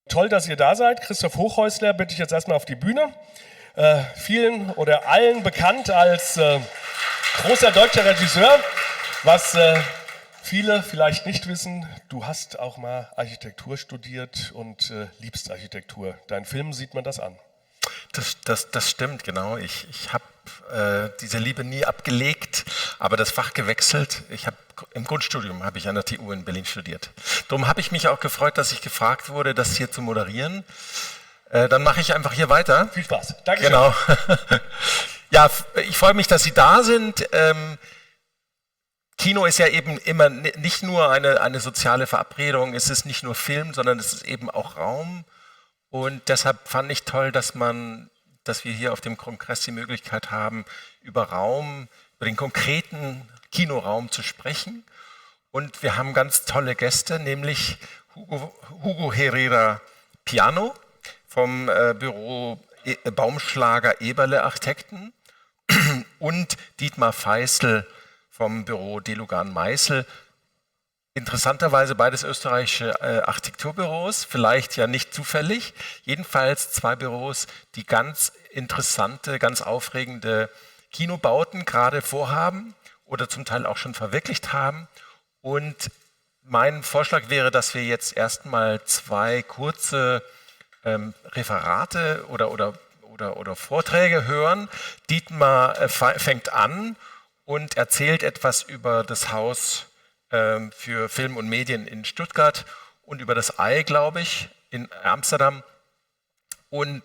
Toll, dass ihr da seid. Christoph Hochhäusler bitte ich jetzt erstmal auf die Bühne. Vielen oder allen bekannt als großer deutscher Regisseur. Was viele vielleicht nicht wissen, du hast auch mal Architektur studiert und liebst Architektur. Deinen Filmen sieht man das an. Das stimmt, genau. Ich habe diese Liebe nie abgelegt, aber das Fach gewechselt. Im Grundstudium habe ich an der TU in Berlin studiert. Darum habe ich mich auch gefreut, dass ich gefragt wurde, das hier zu moderieren. Dann mache ich einfach hier weiter. Viel Spaß. Dankeschön. Genau. Ja, ich freue mich, dass Sie da sind. Kino ist ja eben immer nicht nur eine soziale Verabredung, es ist nicht nur Film, sondern es ist eben auch Raum. Und deshalb fand ich toll, dass wir hier auf dem Kongress die Möglichkeit haben, über den konkreten Kinoraum zu sprechen. Und wir haben ganz tolle Gäste, nämlich Hugo Herrera Piano vom Büro Baumschlager Eberle Architekten und Dietmar Feisel vom Büro Delugan Meißel. Interessanterweise beides österreichische Architekturbüros, vielleicht ja nicht zufällig. Jedenfalls zwei Büros, die ganz interessante, ganz aufregende Kinobauten gerade vorhaben oder zum Teil auch schon verwirklicht haben. Und mein Vorschlag wäre, dass wir jetzt erstmal zwei kurze Referate oder Vorträge hören. Dietmar fängt an und erzählt etwas über das Haus für Film und Medien in Stuttgart und über das Ei, glaube ich, in Amsterdam. Und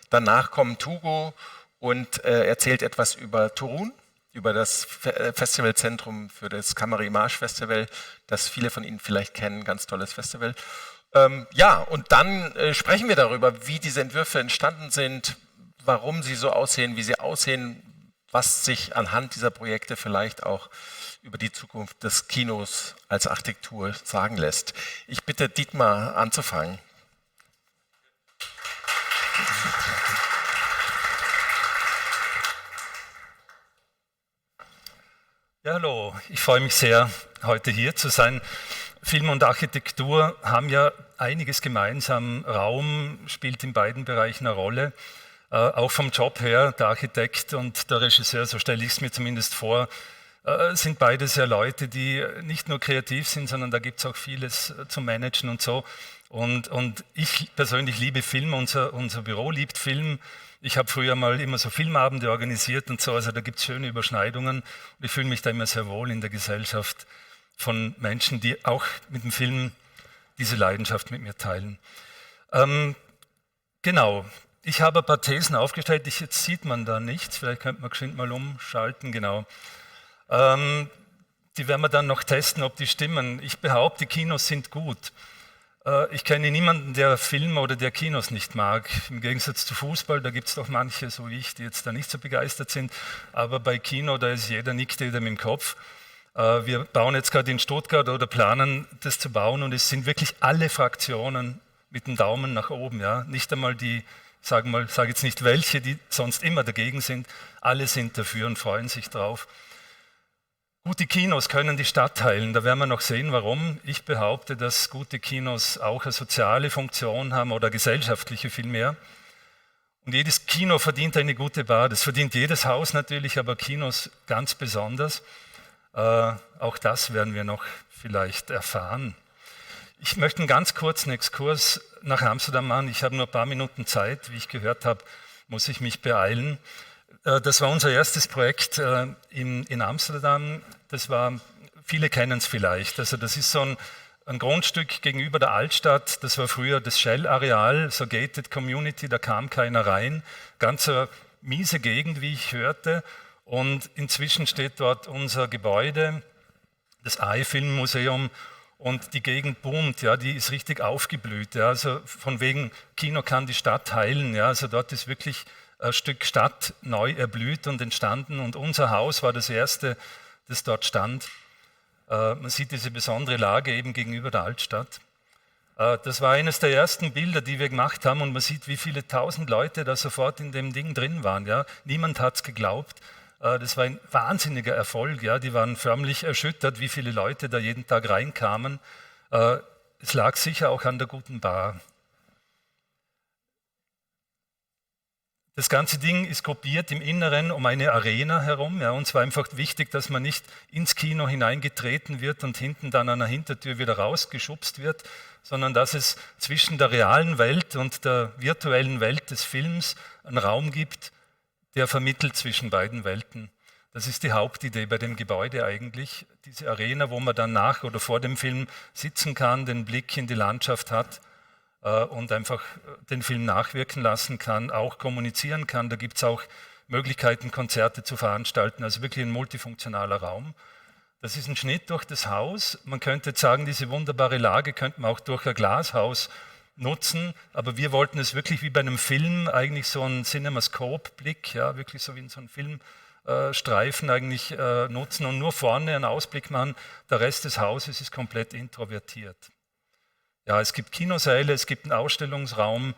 danach kommt Hugo und erzählt etwas über Turun, über das Festivalzentrum für das Kammer-Image Festival, das viele von Ihnen vielleicht kennen, ganz tolles Festival. Ja, und dann sprechen wir darüber, wie diese Entwürfe entstanden sind, warum sie so aussehen, wie sie aussehen, was sich anhand dieser Projekte vielleicht auch über die Zukunft des Kinos als Architektur sagen lässt. Ich bitte Dietmar anzufangen. Ja, hallo, ich freue mich sehr, heute hier zu sein. Film und Architektur haben ja einiges gemeinsam. Raum spielt in beiden Bereichen eine Rolle. Auch vom Job her, der Architekt und der Regisseur, so stelle ich es mir zumindest vor, sind beides ja Leute, die nicht nur kreativ sind, sondern da gibt es auch vieles zu managen und so. Und ich persönlich liebe Film, unser Büro liebt Film. Ich habe früher mal immer so Filmabende organisiert und so, also da gibt es schöne Überschneidungen. Und ich fühle mich da immer sehr wohl in der Gesellschaft von Menschen, die auch mit dem Film diese Leidenschaft mit mir teilen. Genau. Ich habe ein paar Thesen aufgestellt, jetzt sieht man da nichts, vielleicht könnte man geschwind mal umschalten, genau. Die werden wir dann noch testen, ob die stimmen. Ich behaupte, Kinos sind gut. Ich kenne niemanden, der Filme oder der Kinos nicht mag. Im Gegensatz zu Fußball, da gibt es doch manche, so wie ich, die jetzt da nicht so begeistert sind. Aber bei Kino, da ist nickt jeder mit dem Kopf. Wir bauen jetzt gerade in Stuttgart oder planen, das zu bauen und es sind wirklich alle Fraktionen mit dem Daumen nach oben. Ja? Nicht einmal die, sage jetzt nicht welche, die sonst immer dagegen sind. Alle sind dafür und freuen sich drauf. Gute Kinos können die Stadt teilen, da werden wir noch sehen, warum. Ich behaupte, dass gute Kinos auch eine soziale Funktion haben oder gesellschaftliche vielmehr. Und jedes Kino verdient eine gute Bar, das verdient jedes Haus natürlich, aber Kinos ganz besonders. Auch das werden wir noch vielleicht erfahren. Ich möchte einen ganz kurzen Exkurs nach Amsterdam machen. Ich habe nur ein paar Minuten Zeit, wie ich gehört habe, muss ich mich beeilen. Das war unser erstes Projekt in Amsterdam. Viele kennen es vielleicht. Also das ist so ein Grundstück gegenüber der Altstadt. Das war früher das Shell-Areal, so Gated Community, da kam keiner rein. Ganz eine miese Gegend, wie ich hörte. Und inzwischen steht dort unser Gebäude, das AI-Filmmuseum. Und die Gegend boomt, ja, die ist richtig aufgeblüht. Ja, also von wegen Kino kann die Stadt heilen. Ja, also dort ist wirklich ein Stück Stadt neu erblüht und entstanden. Und unser Haus war das erste, das dort stand. Man sieht diese besondere Lage eben gegenüber der Altstadt. Das war eines der ersten Bilder, die wir gemacht haben. Und man sieht, wie viele tausend Leute da sofort in dem Ding drin waren. Ja. Niemand hat es geglaubt. Das war ein wahnsinniger Erfolg. Ja. Die waren förmlich erschüttert, wie viele Leute da jeden Tag reinkamen. Es lag sicher auch an der guten Bar. Das ganze Ding ist gruppiert im Inneren um eine Arena herum. Ja, uns war einfach wichtig, dass man nicht ins Kino hineingetreten wird und hinten dann an der Hintertür wieder rausgeschubst wird, sondern dass es zwischen der realen Welt und der virtuellen Welt des Films einen Raum gibt, der vermittelt zwischen beiden Welten. Das ist die Hauptidee bei dem Gebäude eigentlich, diese Arena, wo man dann nach oder vor dem Film sitzen kann, den Blick in die Landschaft hat und einfach den Film nachwirken lassen kann, auch kommunizieren kann. Da gibt es auch Möglichkeiten, Konzerte zu veranstalten, also wirklich ein multifunktionaler Raum. Das ist ein Schnitt durch das Haus. Man könnte jetzt sagen, diese wunderbare Lage könnte man auch durch ein Glashaus nutzen, aber wir wollten es wirklich wie bei einem Film, eigentlich so einen CinemaScope-Blick, ja, wirklich so wie in so einem Filmstreifen eigentlich nutzen und nur vorne einen Ausblick machen. Der Rest des Hauses ist komplett introvertiert. Ja, es gibt Kinosäle, es gibt einen Ausstellungsraum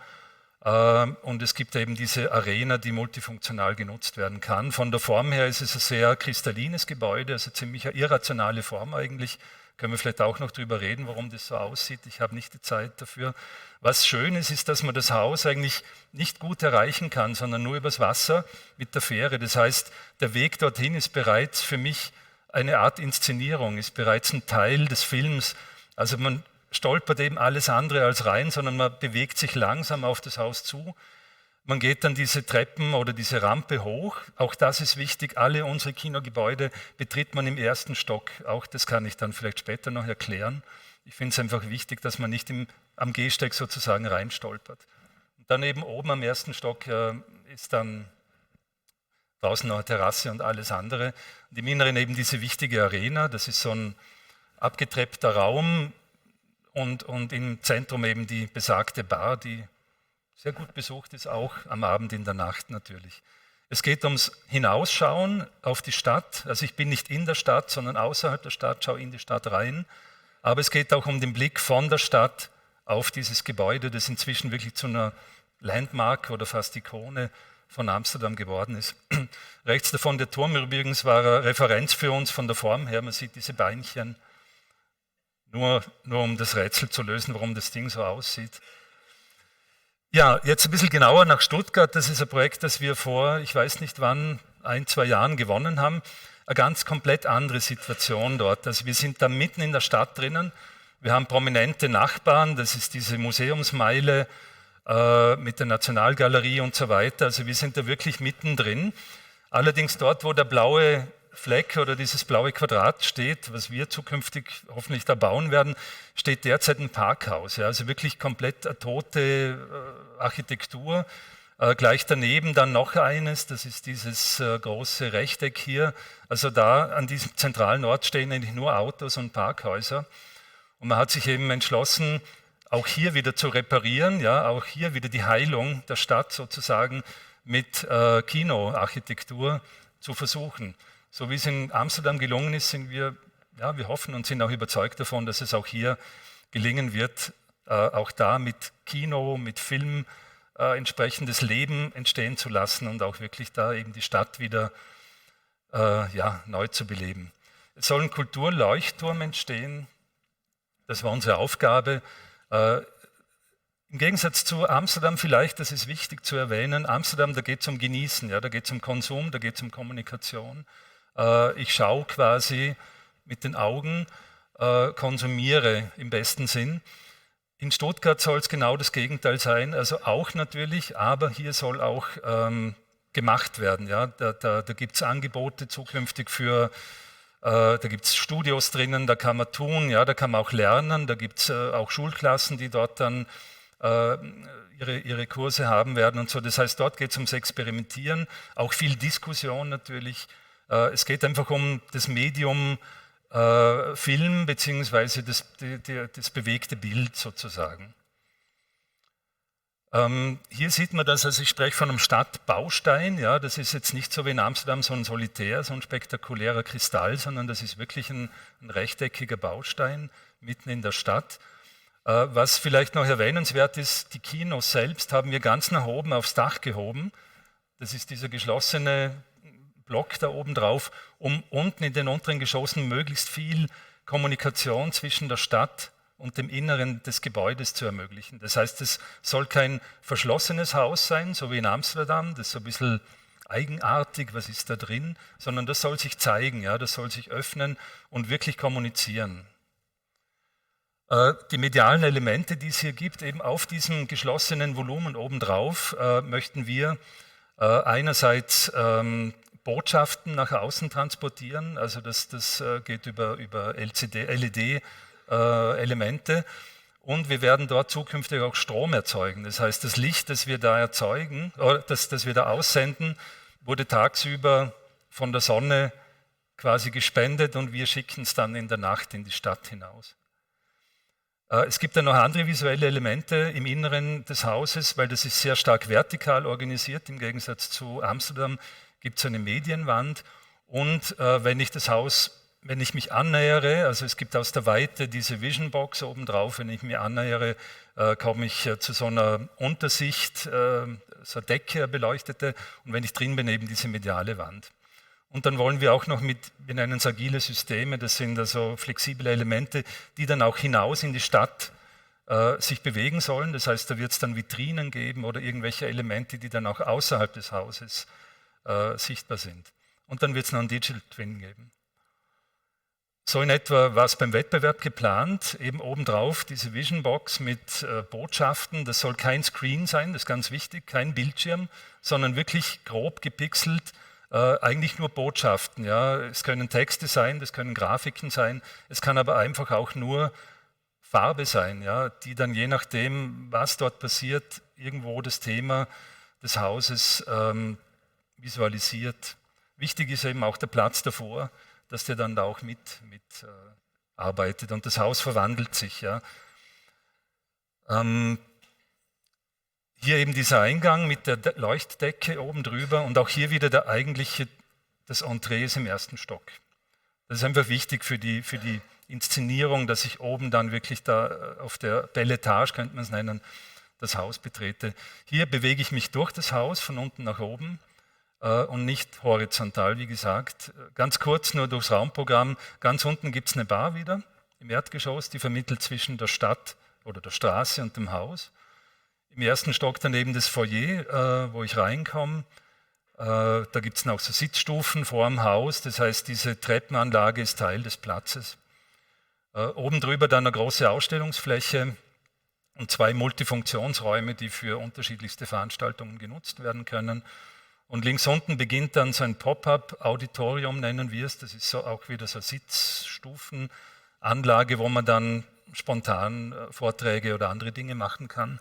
und es gibt eben diese Arena, die multifunktional genutzt werden kann. Von der Form her ist es ein sehr kristallines Gebäude, also ziemlich eine irrationale Form eigentlich. Können wir vielleicht auch noch darüber reden, warum das so aussieht. Ich habe nicht die Zeit dafür. Was schön ist, ist, dass man das Haus eigentlich nicht gut erreichen kann, sondern nur übers Wasser mit der Fähre. Das heißt, der Weg dorthin ist bereits für mich eine Art Inszenierung, ist bereits ein Teil des Films. Also man stolpert eben alles andere als rein, sondern man bewegt sich langsam auf das Haus zu. Man geht dann diese Treppen oder diese Rampe hoch. Auch das ist wichtig. Alle unsere Kinogebäude betritt man im ersten Stock. Auch das kann ich dann vielleicht später noch erklären. Ich finde es einfach wichtig, dass man nicht am Gehsteig sozusagen reinstolpert. Und dann eben oben am ersten Stock ist dann draußen noch eine Terrasse und alles andere. Und im Inneren eben diese wichtige Arena. Das ist so ein abgetreppter Raum und im Zentrum eben die besagte Bar, die sehr gut besucht ist, auch am Abend in der Nacht natürlich. Es geht ums Hinausschauen auf die Stadt. Also ich bin nicht in der Stadt, sondern außerhalb der Stadt, schaue in die Stadt rein. Aber es geht auch um den Blick von der Stadt auf dieses Gebäude, das inzwischen wirklich zu einer Landmark oder fast Ikone von Amsterdam geworden ist. Rechts davon der Turm übrigens war eine Referenz für uns von der Form her. Man sieht diese Beinchen, nur um das Rätsel zu lösen, warum das Ding so aussieht. Ja, jetzt ein bisschen genauer nach Stuttgart. Das ist ein Projekt, das wir vor, ich weiß nicht wann, 1-2 Jahren gewonnen haben. Eine ganz komplett andere Situation dort. Also wir sind da mitten in der Stadt drinnen. Wir haben prominente Nachbarn. Das ist diese Museumsmeile mit der Nationalgalerie und so weiter. Also wir sind da wirklich mittendrin. Allerdings dort, wo der blaue Fleck oder dieses blaue Quadrat steht, was wir zukünftig hoffentlich da bauen werden, steht derzeit ein Parkhaus. Ja, also wirklich komplett eine tote Architektur. Gleich daneben dann noch eines, das ist dieses große Rechteck hier. Also da an diesem zentralen Ort stehen eigentlich nur Autos und Parkhäuser. Und man hat sich eben entschlossen, auch hier wieder zu reparieren, ja, auch hier wieder die Heilung der Stadt sozusagen mit Kinoarchitektur zu versuchen. So wie es in Amsterdam gelungen ist, sind wir hoffen und sind auch überzeugt davon, dass es auch hier gelingen wird, auch da mit Kino, mit Film entsprechendes Leben entstehen zu lassen und auch wirklich da eben die Stadt wieder neu zu beleben. Es soll ein Kulturleuchtturm entstehen, das war unsere Aufgabe. Im Gegensatz zu Amsterdam vielleicht, das ist wichtig zu erwähnen, Amsterdam, da geht es um Genießen, ja, da geht es um Konsum, da geht es um Kommunikation. Ich schaue quasi mit den Augen, konsumiere im besten Sinn. In Stuttgart soll es genau das Gegenteil sein, also auch natürlich, aber hier soll auch gemacht werden. Ja? Da gibt es Angebote zukünftig da gibt es Studios drinnen, da kann man tun, ja, da kann man auch lernen, da gibt es auch Schulklassen, die dort dann ihre Kurse haben werden und so. Das heißt, dort geht es ums Experimentieren, auch viel Diskussion natürlich. Es geht einfach um das Medium Film beziehungsweise das bewegte Bild sozusagen. Hier sieht man das, also ich spreche von einem Stadtbaustein, ja, das ist jetzt nicht so wie in Amsterdam so ein Solitär, so ein spektakulärer Kristall, sondern das ist wirklich ein rechteckiger Baustein mitten in der Stadt. Was vielleicht noch erwähnenswert ist, die Kinos selbst haben wir ganz nach oben aufs Dach gehoben. Das ist dieser geschlossene Block da oben drauf, um unten in den unteren Geschossen möglichst viel Kommunikation zwischen der Stadt und dem Inneren des Gebäudes zu ermöglichen. Das heißt, es soll kein verschlossenes Haus sein, so wie in Amsterdam, das ist so ein bisschen eigenartig, was ist da drin, sondern das soll sich zeigen, ja, das soll sich öffnen und wirklich kommunizieren. Die medialen Elemente, die es hier gibt, eben auf diesem geschlossenen Volumen obendrauf, möchten wir einerseits Botschaften nach außen transportieren, also das geht über LED-Elemente und wir werden dort zukünftig auch Strom erzeugen. Das heißt, das Licht, das wir da erzeugen, das wir da aussenden, wurde tagsüber von der Sonne quasi gespendet und wir schicken es dann in der Nacht in die Stadt hinaus. Es gibt dann noch andere visuelle Elemente im Inneren des Hauses, weil das ist sehr stark vertikal organisiert. Im Gegensatz zu Amsterdam gibt es eine Medienwand. Und wenn ich mich annähere, also es gibt aus der Weite diese Vision Box obendrauf, wenn ich mir annähere, komme ich zu so einer Untersicht, so eine Decke, beleuchtete, und wenn ich drin bin, eben diese mediale Wand. Und dann wollen wir auch noch wir nennen es agile Systeme, das sind also flexible Elemente, die dann auch hinaus in die Stadt sich bewegen sollen. Das heißt, da wird es dann Vitrinen geben oder irgendwelche Elemente, die dann auch außerhalb des Hauses sichtbar sind. Und dann wird es noch einen Digital Twin geben. So in etwa war es beim Wettbewerb geplant, eben obendrauf diese Vision Box mit Botschaften. Das soll kein Screen sein, das ist ganz wichtig, kein Bildschirm, sondern wirklich grob gepixelt, eigentlich nur Botschaften. Ja. Es können Texte sein, das können Grafiken sein, es kann aber einfach auch nur Farbe sein, ja, die dann je nachdem, was dort passiert, irgendwo das Thema des Hauses visualisiert. Wichtig ist eben auch der Platz davor, dass der dann da auch mit arbeitet und das Haus verwandelt sich. Ja. Hier eben dieser Eingang mit der Leuchtdecke oben drüber und auch hier wieder das Entree ist im ersten Stock. Das ist einfach wichtig für die Inszenierung, dass ich oben dann wirklich da auf der Belle Etage, könnte man es nennen, das Haus betrete. Hier bewege ich mich durch das Haus von unten nach oben und nicht horizontal, wie gesagt. Ganz kurz nur durchs Raumprogramm. Ganz unten gibt es eine Bar wieder im Erdgeschoss, die vermittelt zwischen der Stadt oder der Straße und dem Haus. Im ersten Stock daneben das Foyer, wo ich reinkomme. Da gibt es noch so Sitzstufen vor dem Haus, das heißt, diese Treppenanlage ist Teil des Platzes. Oben drüber dann eine große Ausstellungsfläche und 2 Multifunktionsräume, die für unterschiedlichste Veranstaltungen genutzt werden können. Und links unten beginnt dann so ein Pop-up-Auditorium, nennen wir es. Das ist so auch wieder so eine Sitzstufenanlage, wo man dann spontan Vorträge oder andere Dinge machen kann.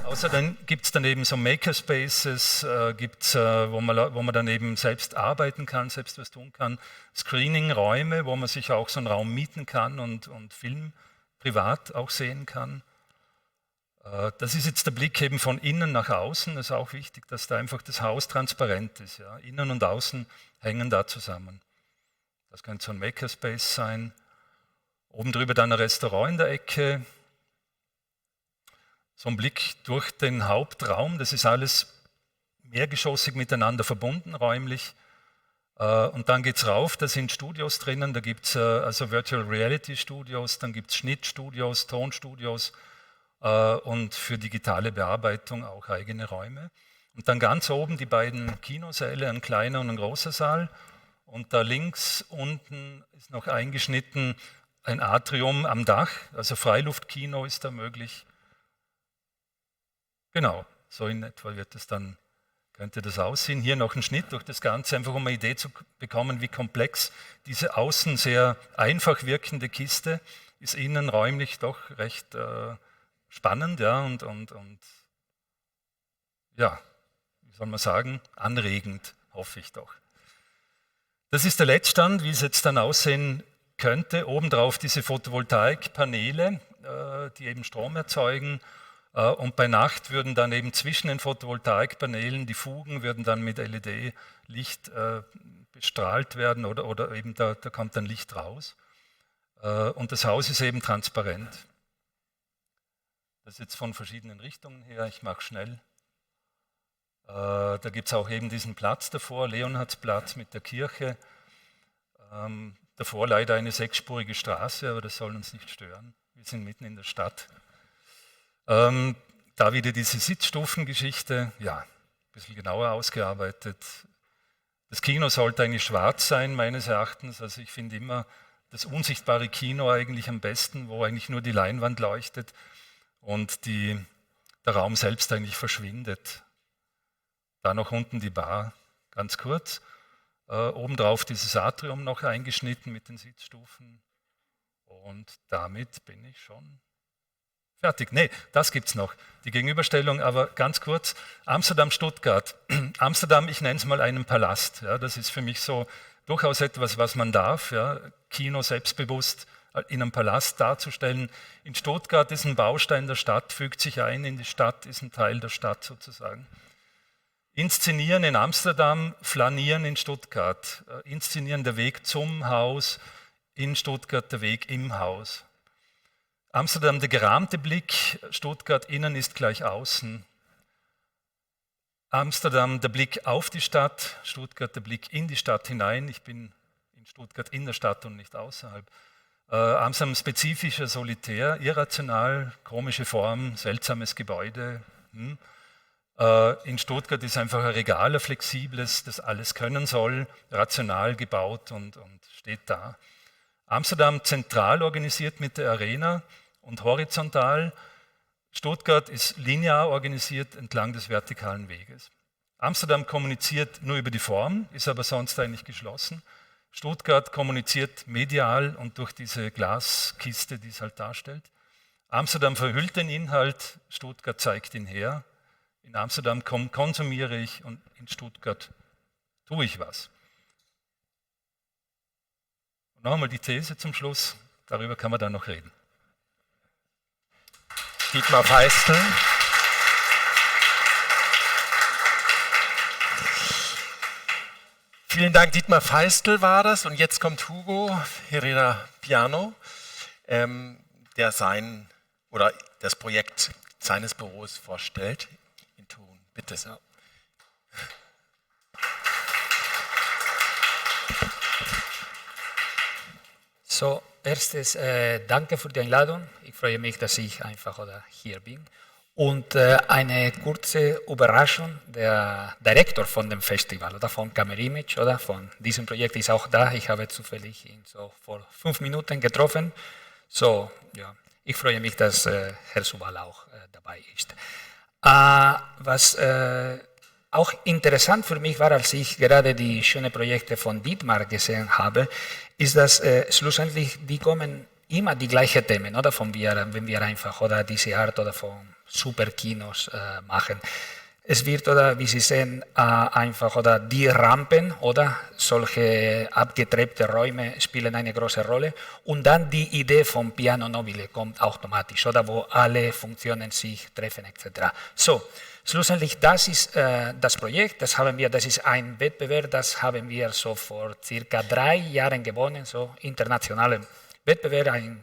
Außerdem gibt es dann eben so Makerspaces, wo man dann eben selbst arbeiten kann, selbst was tun kann. Screening-Räume, wo man sich auch so einen Raum mieten kann und Film privat auch sehen kann. Das ist jetzt der Blick eben von innen nach außen. Das ist auch wichtig, dass da einfach das Haus transparent ist. Ja. Innen und außen hängen da zusammen. Das könnte so ein Makerspace sein. Oben drüber dann ein Restaurant in der Ecke. So ein Blick durch den Hauptraum. Das ist alles mehrgeschossig miteinander verbunden, räumlich. Und dann geht es rauf, da sind Studios drinnen. Da gibt es also Virtual Reality Studios, dann gibt es Schnittstudios, Tonstudios. Und für digitale Bearbeitung auch eigene Räume. Und dann ganz oben die beiden Kinosäle, ein kleiner und ein großer Saal. Und da links unten ist noch eingeschnitten ein Atrium am Dach, also Freiluftkino ist da möglich. Genau, so in etwa könnte das aussehen. Hier noch ein Schnitt durch das Ganze, einfach um eine Idee zu bekommen, wie komplex diese außen sehr einfach wirkende Kiste ist, innen räumlich doch recht spannend, ja, und ja, wie soll man sagen, anregend, hoffe ich doch. Das ist der Letztstand, wie es jetzt dann aussehen könnte. Obendrauf diese Photovoltaikpaneele, die eben Strom erzeugen. Und bei Nacht würden dann eben zwischen den Photovoltaikpaneelen, die Fugen würden dann mit LED-Licht bestrahlt werden oder eben da kommt dann Licht raus. Und das Haus ist eben transparent. Das ist jetzt von verschiedenen Richtungen her, ich mache schnell. Da gibt es auch eben diesen Platz davor, Leonhardsplatz mit der Kirche. Davor leider eine 6-spurige Straße, aber das soll uns nicht stören. Wir sind mitten in der Stadt. Da wieder diese Sitzstufengeschichte, ja, ein bisschen genauer ausgearbeitet. Das Kino sollte eigentlich schwarz sein, meines Erachtens. Also ich finde immer das unsichtbare Kino eigentlich am besten, wo eigentlich nur die Leinwand leuchtet und der Raum selbst eigentlich verschwindet. Da noch unten die Bar, ganz kurz. Obendrauf dieses Atrium noch eingeschnitten mit den Sitzstufen. Und damit bin ich schon fertig. Nee, das gibt es noch, die Gegenüberstellung, aber ganz kurz. Amsterdam, Stuttgart. Amsterdam, ich nenne es mal einen Palast. Ja, das ist für mich so durchaus etwas, was man darf. Ja, Kino selbstbewusst in einem Palast darzustellen. In Stuttgart ist ein Baustein der Stadt, fügt sich ein in die Stadt, ist ein Teil der Stadt sozusagen. Inszenieren in Amsterdam, flanieren in Stuttgart. Inszenieren der Weg zum Haus, in Stuttgart der Weg im Haus. Amsterdam der gerahmte Blick, Stuttgart innen ist gleich außen. Amsterdam der Blick auf die Stadt, Stuttgart der Blick in die Stadt hinein. Ich bin in Stuttgart in der Stadt und nicht außerhalb. Amsterdam spezifischer Solitär, irrational, komische Form, seltsames Gebäude. In Stuttgart ist einfach ein Regal, ein flexibles, das alles können soll, rational gebaut und steht da. Amsterdam zentral organisiert mit der Arena und horizontal. Stuttgart ist linear organisiert entlang des vertikalen Weges. Amsterdam kommuniziert nur über die Form, ist aber sonst eigentlich geschlossen. Stuttgart kommuniziert medial und durch diese Glaskiste, die es halt darstellt. Amsterdam verhüllt den Inhalt, Stuttgart zeigt ihn her. In Amsterdam konsumiere ich und in Stuttgart tue ich was. Und noch einmal die These zum Schluss, darüber kann man dann noch reden. Dietmar Feistl. Vielen Dank, Dietmar Feistl war das. Und jetzt kommt Hugo Herrera Piano, der das Projekt seines Büros vorstellt. In Ton, bitte. So. So, erstes, danke für die Einladung. Ich freue mich, dass ich einfach hier bin. Und eine kurze Überraschung, der Direktor von dem Festival, oder von Camerimage, oder von diesem Projekt ist auch da. Ich habe zufällig ihn so vor 5 Minuten getroffen. So, ja, ich freue mich, dass Herr Subal auch dabei ist. Was auch interessant für mich war, als ich gerade die schönen Projekte von Dietmar gesehen habe, ist, dass schlussendlich die kommen immer die gleichen Themen, oder wenn wir einfach oder diese Art oder von Superkinos machen. Es wird, oder wie Sie sehen, einfach oder die Rampen oder solche abgetreppte Räume spielen eine große Rolle. Und dann die Idee vom Piano Nobile kommt automatisch, oder wo alle Funktionen sich treffen etc. So, schlussendlich, das ist das Projekt, das ist ein Wettbewerb, das haben wir so vor circa 3 Jahren gewonnen, so internationalen Wettbewerb, ein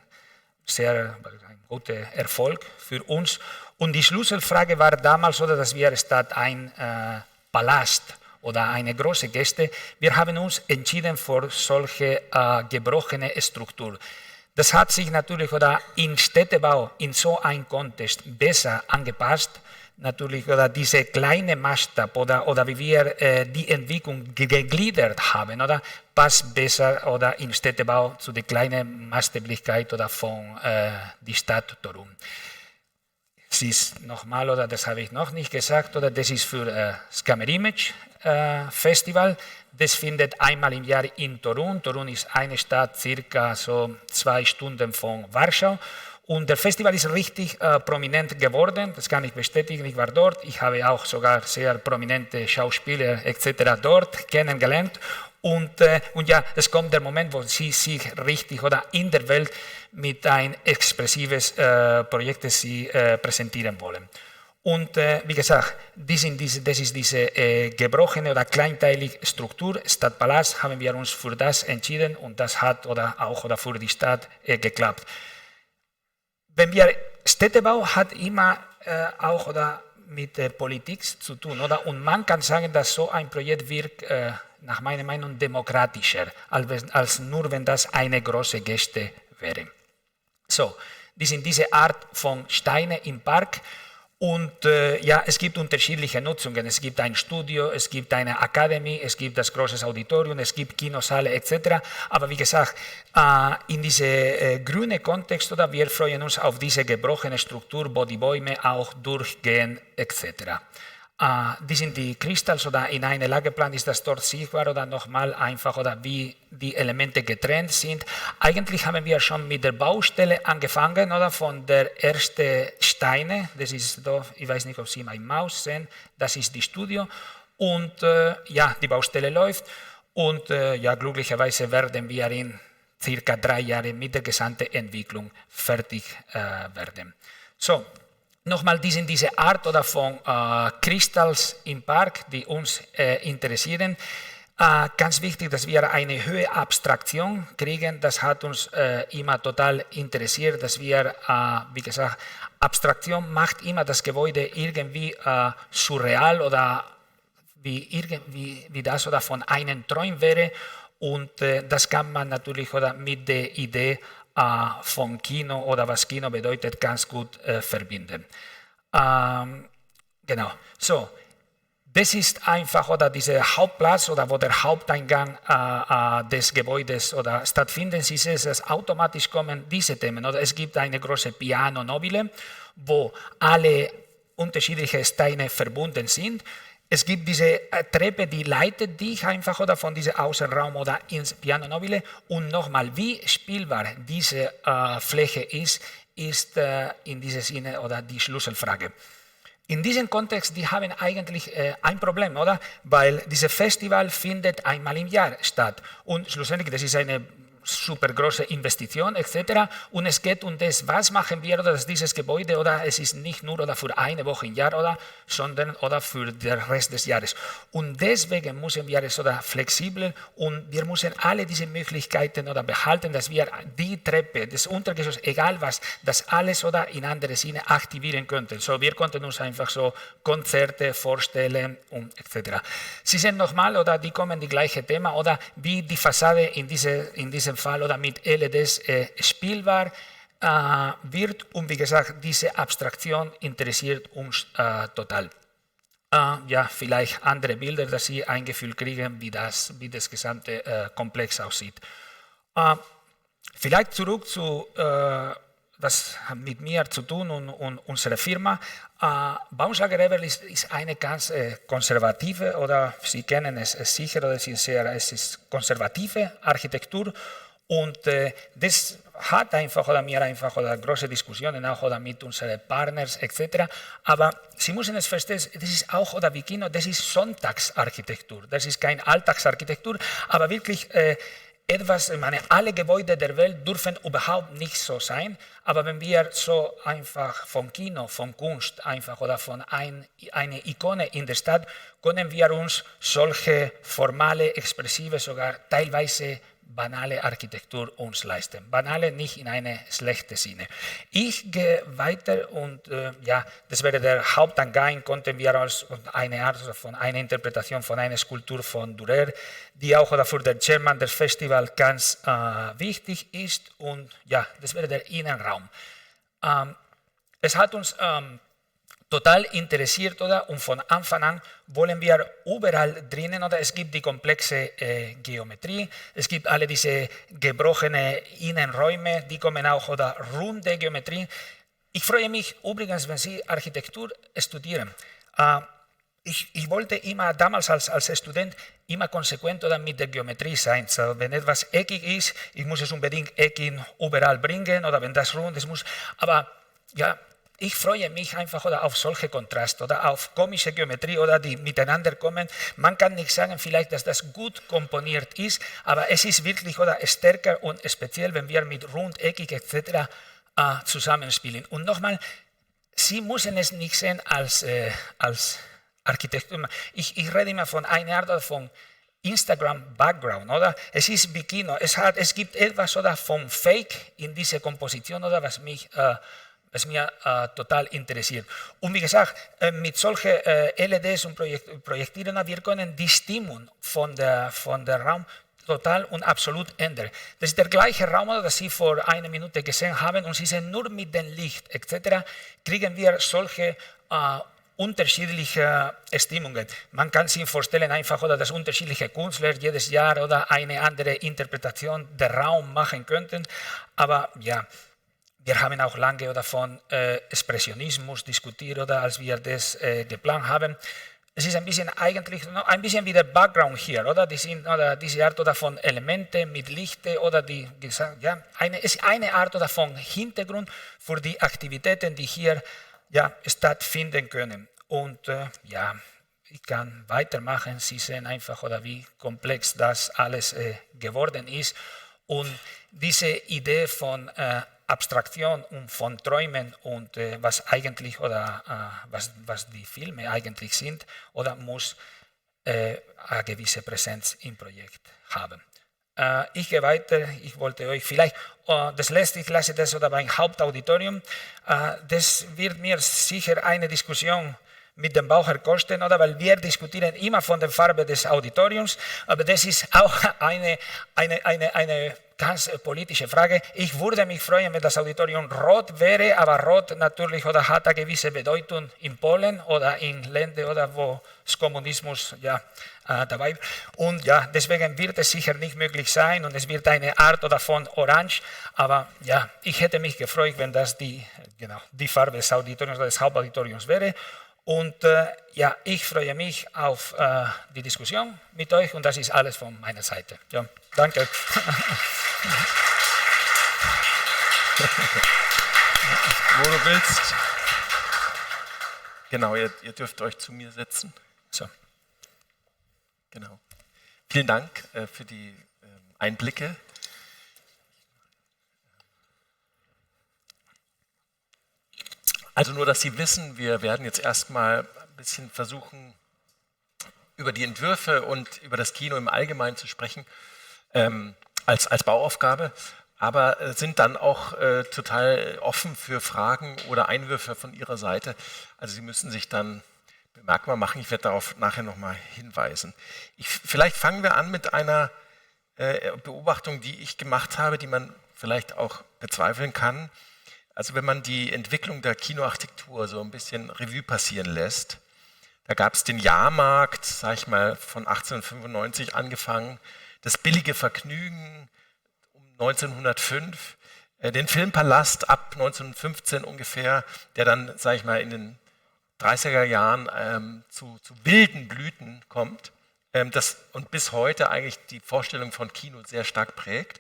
guter Erfolg für uns. Und die Schlüsselfrage war damals, oder, dass wir statt ein Palast oder eine große Gäste, wir haben uns entschieden für solche gebrochene Struktur. Das hat sich natürlich oder im Städtebau in so einem Kontext besser angepasst. Natürlich, oder diese kleine Maßstab oder wie wir die Entwicklung gegliedert haben, oder passt besser oder im Städtebau zu der kleinen Maßstäblichkeit oder von die Stadt Toruń. Es ist nochmal, oder das habe ich noch nicht gesagt, oder das ist für das Camerimage Festival. Das findet einmal im Jahr in Toruń. Toruń ist eine Stadt, circa so 2 Stunden von Warschau. Und der Festival ist richtig prominent geworden, das kann ich bestätigen, ich war dort, ich habe auch sogar sehr prominente Schauspieler etc. dort kennengelernt. Und ja, es kommt der Moment, wo sie sich richtig oder in der Welt mit ein expressives Projekt sie präsentieren wollen. Und wie gesagt, das ist diese gebrochene oder kleinteilige Struktur. Stadt Palast haben wir uns für das entschieden und das hat auch für die Stadt geklappt. Wenn wir Städtebau hat immer auch mit der Politik zu tun, oder? Und man kann sagen, dass so ein Projekt wirkt nach meiner Meinung demokratischer, als nur wenn das eine große Geste wäre. So, die sind diese Art von Steine im Park. Und es gibt unterschiedliche Nutzungen. Es gibt ein Studio, es gibt eine Akademie, es gibt das große Auditorium, es gibt Kinosaale etc. Aber wie gesagt, in diesem grünen Kontext, oder wir freuen uns auf diese gebrochene Struktur, wo die Bäume auch durchgehen etc. Die sind die Kristalls oder in einem Lageplan ist das dort sichtbar oder nochmal einfach oder wie die Elemente getrennt sind. Eigentlich haben wir schon mit der Baustelle angefangen oder von der ersten Steine, das ist da, ich weiß nicht, ob Sie meine Maus sehen, das ist die Studio und die Baustelle läuft und glücklicherweise werden wir in circa 3 Jahren mit der gesamten Entwicklung fertig werden. So. Nochmal, die sind diese Art oder von Kristalls im Park, die uns interessieren. Ganz wichtig, dass wir eine hohe Abstraktion kriegen. Das hat uns immer total interessiert, dass wir, wie gesagt, Abstraktion macht immer das Gebäude irgendwie surreal oder wie das oder von einem Traum wäre. Und das kann man natürlich oder mit der Idee von Kino oder was Kino bedeutet, ganz gut verbinden. Genau, so, das ist einfach oder dieser Hauptplatz oder wo der Haupteingang des Gebäudes oder stattfindet. Sie sehen, dass automatisch kommen diese Themen. Oder es gibt eine große Piano Nobile, wo alle unterschiedlichen Steine verbunden sind. Es gibt diese Treppe, die leitet dich einfach oder von diesem Außenraum oder ins Piano Nobile. Und nochmal, wie spielbar diese Fläche ist in diesem Sinne oder die Schlüsselfrage. In diesem Kontext, die haben eigentlich ein Problem, oder? Weil dieses Festival findet einmal im Jahr statt. Und schlussendlich, das ist eine super große Investition etc. Und es geht um das, was machen wir oder dass dieses Gebäude oder es ist nicht nur oder für eine Woche im Jahr oder, sondern oder für den Rest des Jahres. Und deswegen müssen wir es oder flexibel und wir müssen alle diese Möglichkeiten oder behalten, dass wir die Treppe, das Untergeschoss, egal was, das alles oder in andere Sinne aktivieren könnten. So, wir konnten uns einfach so Konzerte vorstellen und etc. Sie sehen nochmal oder die kommen die gleiche Thema oder wie die Fassade in diesem Fall oder mit LEDs spielbar wird und wie gesagt, diese Abstraktion interessiert uns total. Vielleicht andere Bilder, dass Sie ein Gefühl kriegen, wie das gesamte Komplex aussieht. Vielleicht zurück zu, das hat mit mir zu tun und unserer Firma. Baumschlager Eberl ist eine ganz konservative, oder Sie kennen es sicher, oder es ist konservative Architektur und das hat einfach oder mir einfach oder große Diskussionen auch oder mit unseren Partners etc. Aber Sie müssen es verstehen, das ist auch oder wie Kino, das ist Sonntagsarchitektur, das ist keine Alltagsarchitektur, aber wirklich etwas, ich meine, alle Gebäude der Welt dürfen überhaupt nicht so sein, aber wenn wir so einfach vom Kino, von Kunst einfach oder von einer Ikone in der Stadt, können wir uns solche formale, expressive, sogar teilweise banale Architektur uns leisten. Banale nicht in eine schlechte Sinne. Ich gehe weiter und das wäre der Haupteingang, konnten wir als eine Art von einer Interpretation von einer Skulptur von Dürer, die auch oder für den Chairman des Festivals ganz wichtig ist und das wäre der Innenraum. Es hat uns total interessiert oder und von Anfang an wollen wir überall drinnen oder es gibt die komplexe Geometrie, es gibt alle diese gebrochenen Innenräume, die kommen auch oder runde Geometrie. Ich freue mich übrigens, wenn Sie Architektur studieren. Ich wollte immer damals als Student immer konsequent oder mit der Geometrie sein. So, wenn etwas eckig ist, ich muss es unbedingt eckig überall bringen oder wenn das rund ist, aber ich freue mich einfach oder auf solche Kontraste oder auf komische Geometrie oder die miteinander kommen. Man kann nicht sagen vielleicht, dass das gut komponiert ist, aber es ist wirklich oder stärker und speziell, wenn wir mit rundeckig etc. Zusammenspielen. Und nochmal, Sie müssen es nicht sehen als Architektur. Ich rede immer von einer Art von Instagram-Background, oder? Es ist wie Kino. Es gibt etwas oder vom Fake in dieser Komposition, oder was mich total interessiert. Und wie gesagt, mit solchen LEDs und Projektieren, wir können die Stimmung von der Raum total und absolut ändern. Das ist der gleiche Raum, das Sie vor einer Minute gesehen haben, und Sie sehen, nur mit dem Licht etc. kriegen wir solche unterschiedliche Stimmungen. Man kann sich vorstellen einfach, oder dass unterschiedliche Künstler jedes Jahr oder eine andere Interpretation der Raum machen könnten, aber ja, wir haben auch lange oder von Expressionismus diskutiert, oder als wir das geplant haben. Es ist ein bisschen eigentlich ein bisschen wie der Background hier, oder? Diese Art oder von Elemente mit Lichte oder es ist eine Art oder von Hintergrund für die Aktivitäten, die hier stattfinden können. Und ich kann weitermachen. Sie sehen einfach, oder wie komplex das alles geworden ist. Und diese Idee von Abstraktion und von Träumen und was eigentlich oder was die Filme eigentlich sind, oder muss eine gewisse Präsenz im Projekt haben. Ich gehe weiter. Ich wollte euch vielleicht das letzte, ich lasse das oder beim Hauptauditorium. Das wird mir sicher eine Diskussion mit dem Baucher kosten, oder? Weil wir diskutieren immer von der Farbe des Auditoriums, aber das ist auch eine ganz politische Frage. Ich würde mich freuen, wenn das Auditorium rot wäre, aber rot natürlich oder hat eine gewisse Bedeutung in Polen oder in Ländern, oder wo das Kommunismus dabei. Und deswegen wird es sicher nicht möglich sein, und es wird eine Art oder von Orange, aber ich hätte mich gefreut, wenn das die Farbe des Auditoriums oder des Hauptauditoriums wäre. Und ich freue mich auf die Diskussion mit euch, und das ist alles von meiner Seite. Ja, danke. Wo du willst. Genau, ihr dürft euch zu mir setzen. So. Genau. Vielen Dank für die Einblicke. Also nur, dass Sie wissen, wir werden jetzt erstmal ein bisschen versuchen, über die Entwürfe und über das Kino im Allgemeinen zu sprechen, als Bauaufgabe, aber sind dann auch total offen für Fragen oder Einwürfe von Ihrer Seite. Also Sie müssen sich dann bemerkbar machen, ich werde darauf nachher nochmal hinweisen. Vielleicht fangen wir an mit einer Beobachtung, die ich gemacht habe, die man vielleicht auch bezweifeln kann. Also wenn man die Entwicklung der Kinoarchitektur so ein bisschen Revue passieren lässt, da gab es den Jahrmarkt, sag ich mal, von 1895 angefangen, das billige Vergnügen um 1905, den Filmpalast ab 1915 ungefähr, der dann, sag ich mal, in den 30er Jahren zu wilden Blüten kommt und bis heute eigentlich die Vorstellung von Kino sehr stark prägt.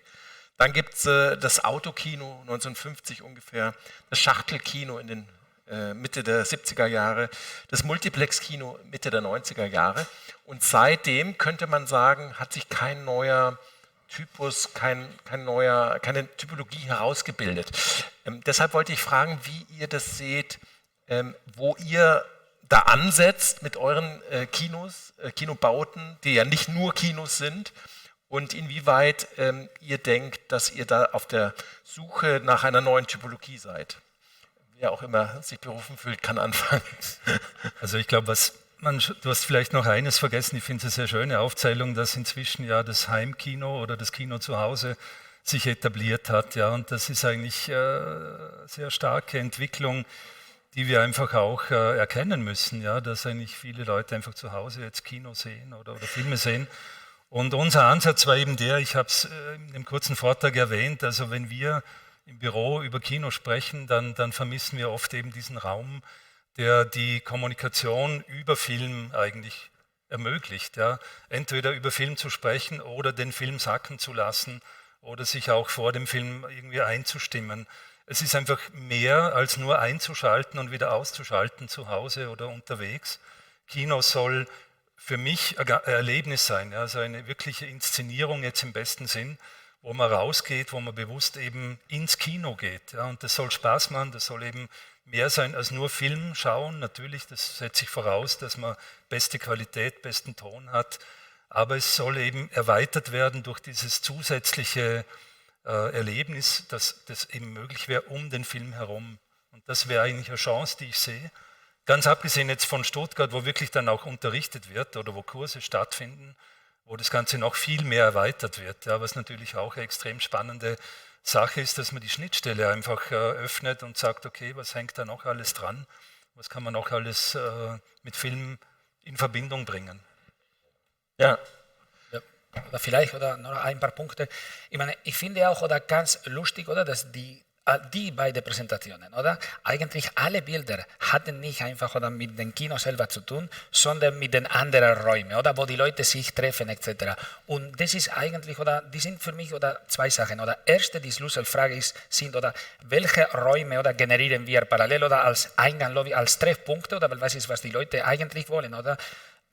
Dann gibt es das Autokino 1950 ungefähr, das Schachtelkino in den Mitte der 70er Jahre, das Multiplex-Kino Mitte der 90er Jahre. Und seitdem könnte man sagen, hat sich kein neuer Typus, keine Typologie herausgebildet. Deshalb wollte ich fragen, wie ihr das seht, wo ihr da ansetzt mit euren Kinobauten, die ja nicht nur Kinos sind, und inwieweit ihr denkt, dass ihr da auf der Suche nach einer neuen Typologie seid. Wer auch immer sich berufen fühlt, kann anfangen. Also ich glaube, du hast vielleicht noch eines vergessen, ich finde es eine sehr schöne Aufzählung, dass inzwischen ja das Heimkino oder das Kino zu Hause sich etabliert hat. Ja, und das ist eigentlich eine sehr starke Entwicklung, die wir einfach auch erkennen müssen, ja, dass eigentlich viele Leute einfach zu Hause jetzt Kino sehen oder Filme sehen. Und unser Ansatz war eben der, ich habe es in dem kurzen Vortrag erwähnt, also wenn wir im Büro über Kino sprechen, dann vermissen wir oft eben diesen Raum, der die Kommunikation über Film eigentlich ermöglicht. Ja. Entweder über Film zu sprechen oder den Film sacken zu lassen oder sich auch vor dem Film irgendwie einzustimmen. Es ist einfach mehr als nur einzuschalten und wieder auszuschalten zu Hause oder unterwegs. Kino soll für mich ein Erlebnis sein, also eine wirkliche Inszenierung jetzt im besten Sinn, wo man rausgeht, wo man bewusst eben ins Kino geht. Ja, und das soll Spaß machen, das soll eben mehr sein als nur Film schauen. Natürlich, das setzt sich voraus, dass man beste Qualität, besten Ton hat, aber es soll eben erweitert werden durch dieses zusätzliche Erlebnis, dass das eben möglich wäre um den Film herum. Und das wäre eigentlich eine Chance, die ich sehe. Ganz abgesehen jetzt von Stuttgart, wo wirklich dann auch unterrichtet wird oder wo Kurse stattfinden, wo das Ganze noch viel mehr erweitert wird. Ja, was natürlich auch eine extrem spannende Sache ist, dass man die Schnittstelle einfach öffnet und sagt, okay, was hängt da noch alles dran? Was kann man noch alles mit Film in Verbindung bringen? Ja. Ja. Oder vielleicht oder noch ein paar Punkte. Ich meine, ich finde auch oder ganz lustig, oder, dass die beiden Präsentationen, oder? Eigentlich alle Bilder hatten nicht einfach oder mit dem Kino selber zu tun, sondern mit den anderen Räumen, oder, wo die Leute sich treffen etc. Und das ist eigentlich, oder, die sind für mich oder zwei Sachen, oder erste, die Schlüsselfrage sind, oder welche Räume oder generieren wir parallel oder als Eingang, Lobby, als Treffpunkte, oder weil was ist, was die Leute eigentlich wollen, oder?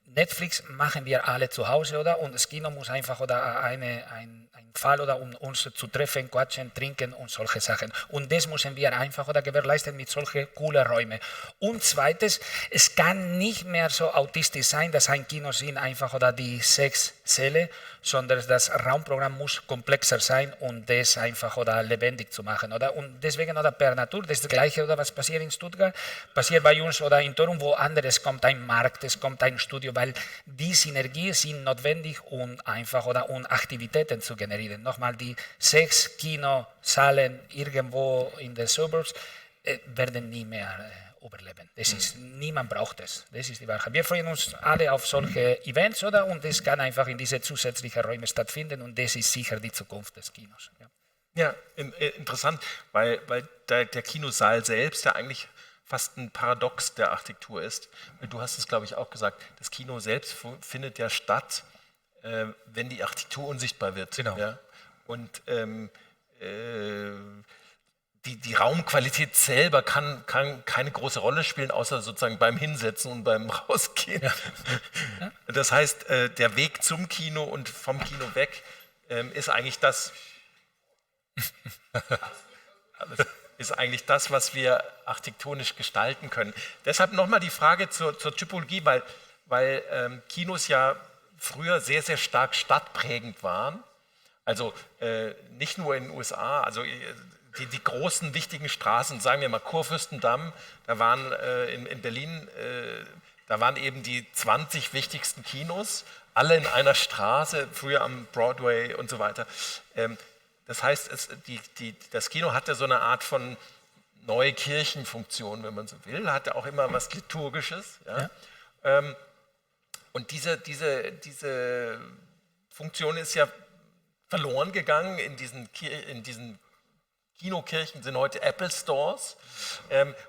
Netflix machen wir alle zu Hause, oder? Und das Kino muss einfach oder ein Fall, oder um uns zu treffen, quatschen, trinken und solche Sachen. Und das müssen wir einfach oder gewährleisten mit solchen coolen Räumen. Und zweites, es kann nicht mehr so autistisch sein, dass ein Kino sind einfach oder die 6 Säle, sondern das Raumprogramm muss komplexer sein und das einfach oder lebendig zu machen, oder? Und deswegen oder per Natur, das ist das Gleiche, oder was passiert in Stuttgart, passiert bei uns oder in Torum, wo anderes kommt ein Markt, es kommt ein Studio, weil die Synergien sind notwendig, um einfach oder um Aktivitäten zu generieren. Nochmal, die 6 Kinosäle irgendwo in den Suburbs werden nie mehr überleben. Das ist, niemand braucht es. Das ist die Wahrheit. Wir freuen uns alle auf solche Events, oder? Und das kann einfach in diese zusätzlichen Räume stattfinden und das ist sicher die Zukunft des Kinos. Ja, interessant, weil der Kinosaal selbst ja eigentlich fast ein Paradox der Architektur ist. Du hast es, glaube ich, auch gesagt, das Kino selbst findet ja statt, wenn die Architektur unsichtbar wird. Genau. Ja? Und die Raumqualität selber kann keine große Rolle spielen, außer sozusagen beim Hinsetzen und beim Rausgehen. Ja. Das heißt, der Weg zum Kino und vom Kino weg ist eigentlich das, was wir architektonisch gestalten können. Deshalb nochmal die Frage zur Typologie, weil Kinos ja früher sehr, sehr stark stadtprägend waren. Also nicht nur in den USA, also die großen, wichtigen Straßen, sagen wir mal Kurfürstendamm, da waren in Berlin, da waren eben die 20 wichtigsten Kinos, alle in einer Straße, früher am Broadway und so weiter. Das heißt, das Kino hatte so eine Art von neue Kirchenfunktion, wenn man so will, hatte auch immer was Liturgisches. Ja? Ja. Und diese Funktion ist ja verloren gegangen in diesen Kinokirchen sind heute Apple Stores.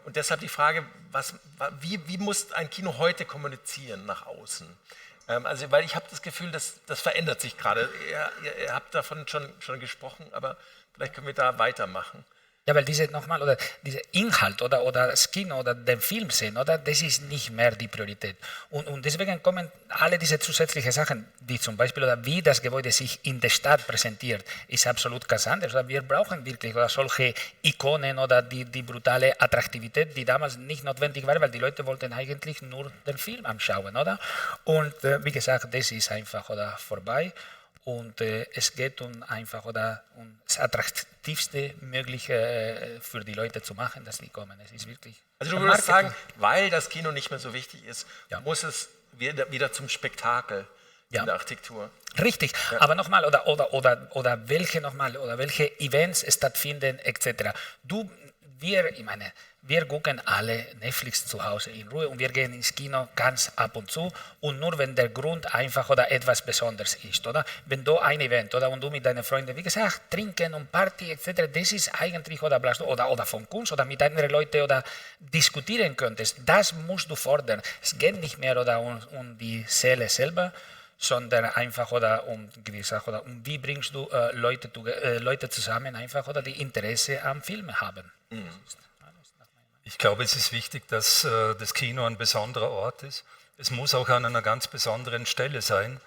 Und deshalb die Frage, wie muss ein Kino heute kommunizieren nach außen? Also, weil ich habe das Gefühl, das verändert sich gerade. Ihr habt davon schon gesprochen, aber vielleicht können wir da weitermachen. Ja, weil dieser Inhalt oder das Kino oder den Film sehen, oder, das ist nicht mehr die Priorität. Und deswegen kommen alle diese zusätzlichen Sachen, wie zum Beispiel, oder wie das Gebäude sich in der Stadt präsentiert, ist absolut ganz anders. Oder wir brauchen wirklich oder solche Ikonen oder die brutale Attraktivität, die damals nicht notwendig war, weil die Leute wollten eigentlich nur den Film anschauen, oder? Und wie gesagt, das ist einfach oder vorbei. Und es geht einfach um das Attraktivste Mögliche für die Leute zu machen, dass die kommen. Es ist wirklich. Also du würdest sagen, weil das Kino nicht mehr so wichtig ist, muss es wieder zum Spektakel in der Architektur. Richtig, ja. Aber nochmal, oder welche Events stattfinden, etc. Wir gucken alle Netflix zu Hause in Ruhe und wir gehen ins Kino ganz ab und zu und nur wenn der Grund einfach oder etwas Besonderes ist, oder? Wenn du ein Event oder und du mit deinen Freunden, wie gesagt, trinken und Party etc., das ist eigentlich oder von Kunst oder mit anderen Leuten oder diskutieren könntest, das musst du fordern. Es geht nicht mehr oder um die Säle selber, sondern einfach oder um wie bringst du Leute zusammen einfach oder die Interesse am Film haben. Mhm. Ich glaube, es ist wichtig, dass das Kino ein besonderer Ort ist. Es muss auch an einer ganz besonderen Stelle sein.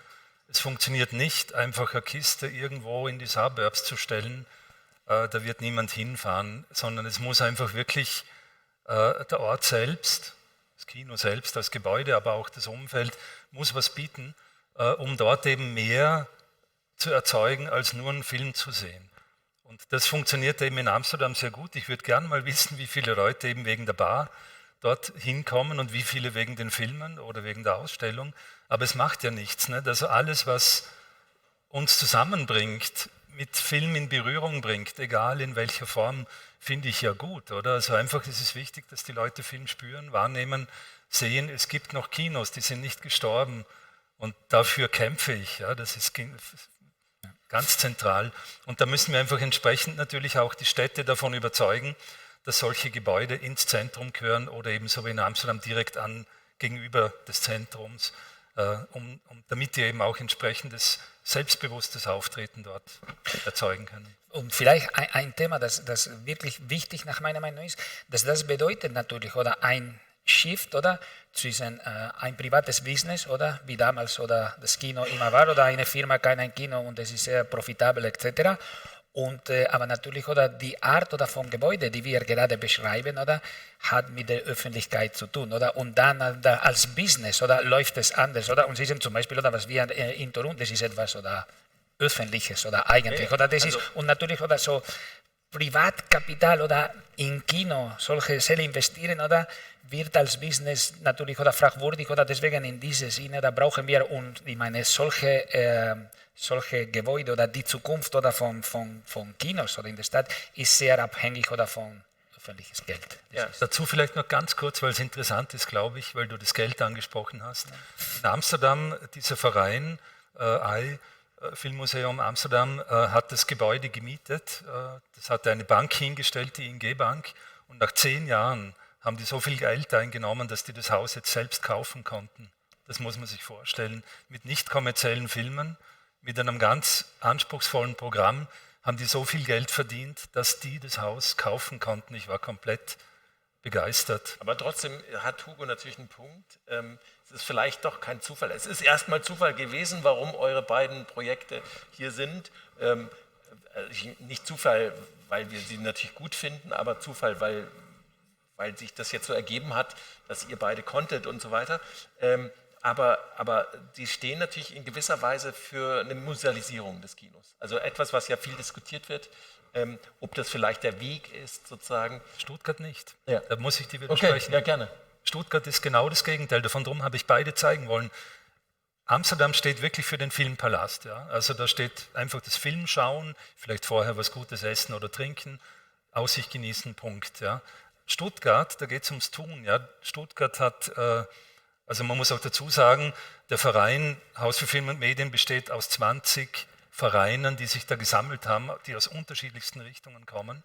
Es funktioniert nicht, einfach eine Kiste irgendwo in die Suburbs zu stellen. Da wird niemand hinfahren, sondern es muss einfach wirklich der Ort selbst, das Kino selbst, das Gebäude, aber auch das Umfeld, muss was bieten, um dort eben mehr zu erzeugen, als nur einen Film zu sehen. Und das funktioniert eben in Amsterdam sehr gut. Ich würde gerne mal wissen, wie viele Leute eben wegen der Bar dort hinkommen und wie viele wegen den Filmen oder wegen der Ausstellung. Aber es macht ja nichts. Nicht? Also alles, was uns zusammenbringt, mit Film in Berührung bringt, egal in welcher Form, finde ich ja gut, oder? Also einfach ist es wichtig, dass die Leute Film spüren, wahrnehmen, sehen, es gibt noch Kinos, die sind nicht gestorben und dafür kämpfe ich, ja, das ist ganz zentral. Und da müssen wir einfach entsprechend natürlich auch die Städte davon überzeugen, dass solche Gebäude ins Zentrum gehören oder ebenso wie in Amsterdam direkt gegenüber des Zentrums, damit die eben auch entsprechendes selbstbewusstes Auftreten dort erzeugen können. Und vielleicht ein Thema, das wirklich wichtig nach meiner Meinung ist, dass das bedeutet natürlich, oder ein Shift, oder, zwischen ein privates Business, oder, wie damals, oder das Kino immer war, oder eine Firma kann ein Kino und es ist sehr profitabel, etc. Und, aber natürlich, oder, die Art oder von Gebäude, die wir gerade beschreiben, oder, hat mit der Öffentlichkeit zu tun, oder, und dann als Business, oder, läuft es anders, oder, und Sie sind zum Beispiel, oder, was wir in Toronto, das ist etwas, oder, Öffentliches, oder, eigentlich, oder, das ist, und natürlich, oder, so, Privatkapital, oder, in Kino, solche Säle investieren, oder, wird als Business natürlich, oder, fragwürdig, oder, deswegen in diesem Sinne, da brauchen wir, und, ich meine, solche Gebäude oder die Zukunft oder von Kinos oder in der Stadt ist sehr abhängig oder von öffentliches Geld. Ja, dazu vielleicht noch ganz kurz, weil es interessant ist, glaube ich, weil du das Geld angesprochen hast. In Amsterdam, dieser Verein, Filmmuseum Amsterdam, hat das Gebäude gemietet. Das hatte eine Bank hingestellt, die ING Bank. Und nach 10 Jahren haben die so viel Geld eingenommen, dass die das Haus jetzt selbst kaufen konnten. Das muss man sich vorstellen. Mit nicht kommerziellen Filmen, mit einem ganz anspruchsvollen Programm haben die so viel Geld verdient, dass die das Haus kaufen konnten. Ich war komplett begeistert. Aber trotzdem hat Hugo natürlich einen Punkt. Es ist vielleicht doch kein Zufall. Es ist erstmal Zufall gewesen, warum eure beiden Projekte hier sind. Nicht Zufall, weil wir sie natürlich gut finden, aber Zufall, weil sich das jetzt so ergeben hat, dass ihr beide konntet und so weiter. Aber die stehen natürlich in gewisser Weise für eine Musealisierung des Kinos. Also etwas, was ja viel diskutiert wird, ob das vielleicht der Weg ist, sozusagen. Stuttgart nicht. Ja. Da muss ich dir widersprechen. Okay, ja, gerne. Stuttgart ist genau das Gegenteil. Darum habe ich beide zeigen wollen. Amsterdam steht wirklich für den Filmpalast. Ja? Also da steht einfach das Filmschauen, vielleicht vorher was Gutes essen oder trinken, Aussicht genießen, Punkt. Ja? Stuttgart, da geht es ums Tun. Ja? Stuttgart hat... Also man muss auch dazu sagen, der Verein Haus für Film und Medien besteht aus 20 Vereinen, die sich da gesammelt haben, die aus unterschiedlichsten Richtungen kommen.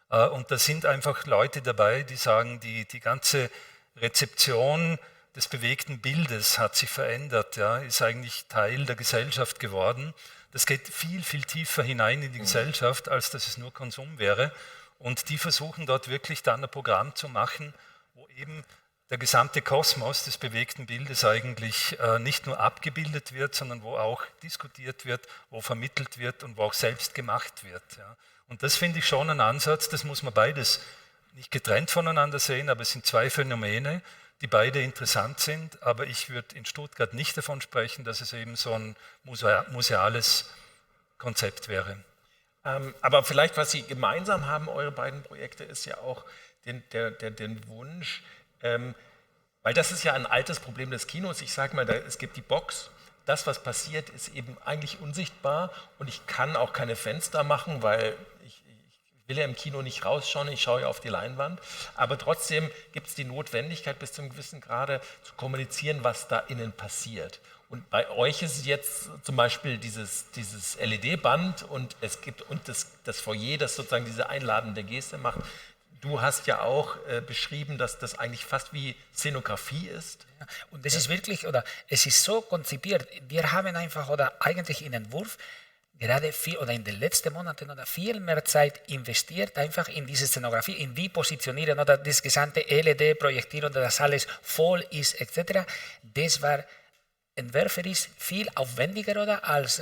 Und da sind einfach Leute dabei, die sagen, die ganze Rezeption des bewegten Bildes hat sich verändert, ja, ist eigentlich Teil der Gesellschaft geworden. Das geht viel, viel tiefer hinein in die Gesellschaft, als dass es nur Konsum wäre. Und die versuchen dort wirklich dann ein Programm zu machen, wo eben der gesamte Kosmos des bewegten Bildes eigentlich nicht nur abgebildet wird, sondern wo auch diskutiert wird, wo vermittelt wird und wo auch selbst gemacht wird. Ja. Und das finde ich schon ein Ansatz, das muss man beides nicht getrennt voneinander sehen, aber es sind zwei Phänomene, die beide interessant sind, aber ich würde in Stuttgart nicht davon sprechen, dass es eben so ein museales Konzept wäre. Aber vielleicht, was Sie gemeinsam haben, eure beiden Projekte, ist ja auch den Wunsch, weil das ist ja ein altes Problem des Kinos. Ich sage mal, es gibt die Box. Das, was passiert, ist eben eigentlich unsichtbar und ich kann auch keine Fenster machen, weil ich will ja im Kino nicht rausschauen, ich schaue ja auf die Leinwand. Aber trotzdem gibt es die Notwendigkeit, bis zu einem gewissen Grade zu kommunizieren, was da innen passiert. Und bei euch ist es jetzt zum Beispiel dieses LED-Band und es gibt das Foyer, das sozusagen diese einladende Geste macht. Du hast ja auch beschrieben, dass das eigentlich fast wie Szenografie ist. Ja, und das ist wirklich, oder es ist so konzipiert, wir haben einfach, oder eigentlich in Entwurf, gerade viel, oder in den letzten Monaten oder viel mehr Zeit investiert, einfach in diese Szenografie, in wie positionieren oder das gesamte LED projektieren, oder dass alles voll ist, etc. Das war entwerferisch viel aufwendiger oder als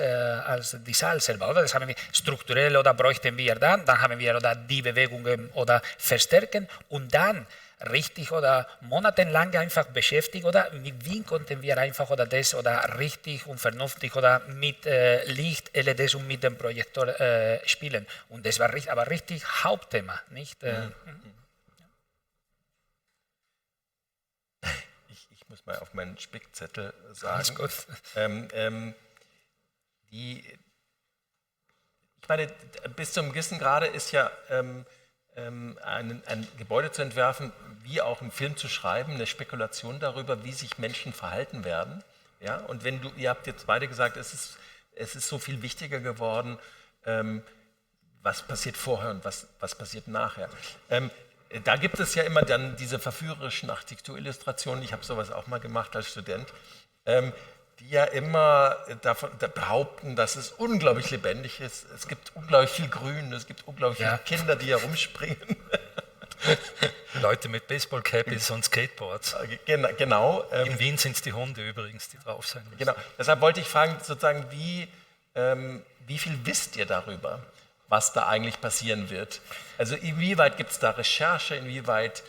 die Saal selber. Oder? Das haben wir strukturell oder bräuchten wir dann haben wir oder die Bewegungen oder verstärken und dann richtig oder monatelang einfach beschäftigt oder wie konnten wir einfach oder das oder richtig und vernünftig oder mit Licht, LEDs und mit dem Projektor spielen. Und das war aber richtig Hauptthema, nicht? muss mal auf meinen Spickzettel sagen. Alles gut. Ich meine, bis zum gewissen Grade ist ja ein Gebäude zu entwerfen, wie auch einen Film zu schreiben, eine Spekulation darüber, wie sich Menschen verhalten werden. Ja? Und ihr habt jetzt beide gesagt, es ist so viel wichtiger geworden, was passiert vorher und was passiert nachher. Da gibt es ja immer dann diese verführerischen Architekturillustrationen, ich habe sowas auch mal gemacht als Student, die ja immer behaupten, dass es unglaublich lebendig ist. Es gibt unglaublich viel Grün, es gibt unglaublich viele Kinder, die herumspringen. Leute mit Baseballcaps und Skateboards. Genau. In Wien sind es die Hunde übrigens, die drauf sein müssen. Genau. Deshalb wollte ich fragen, sozusagen, wie viel wisst ihr darüber, was da eigentlich passieren wird? Also inwieweit gibt es da Recherche, inwieweit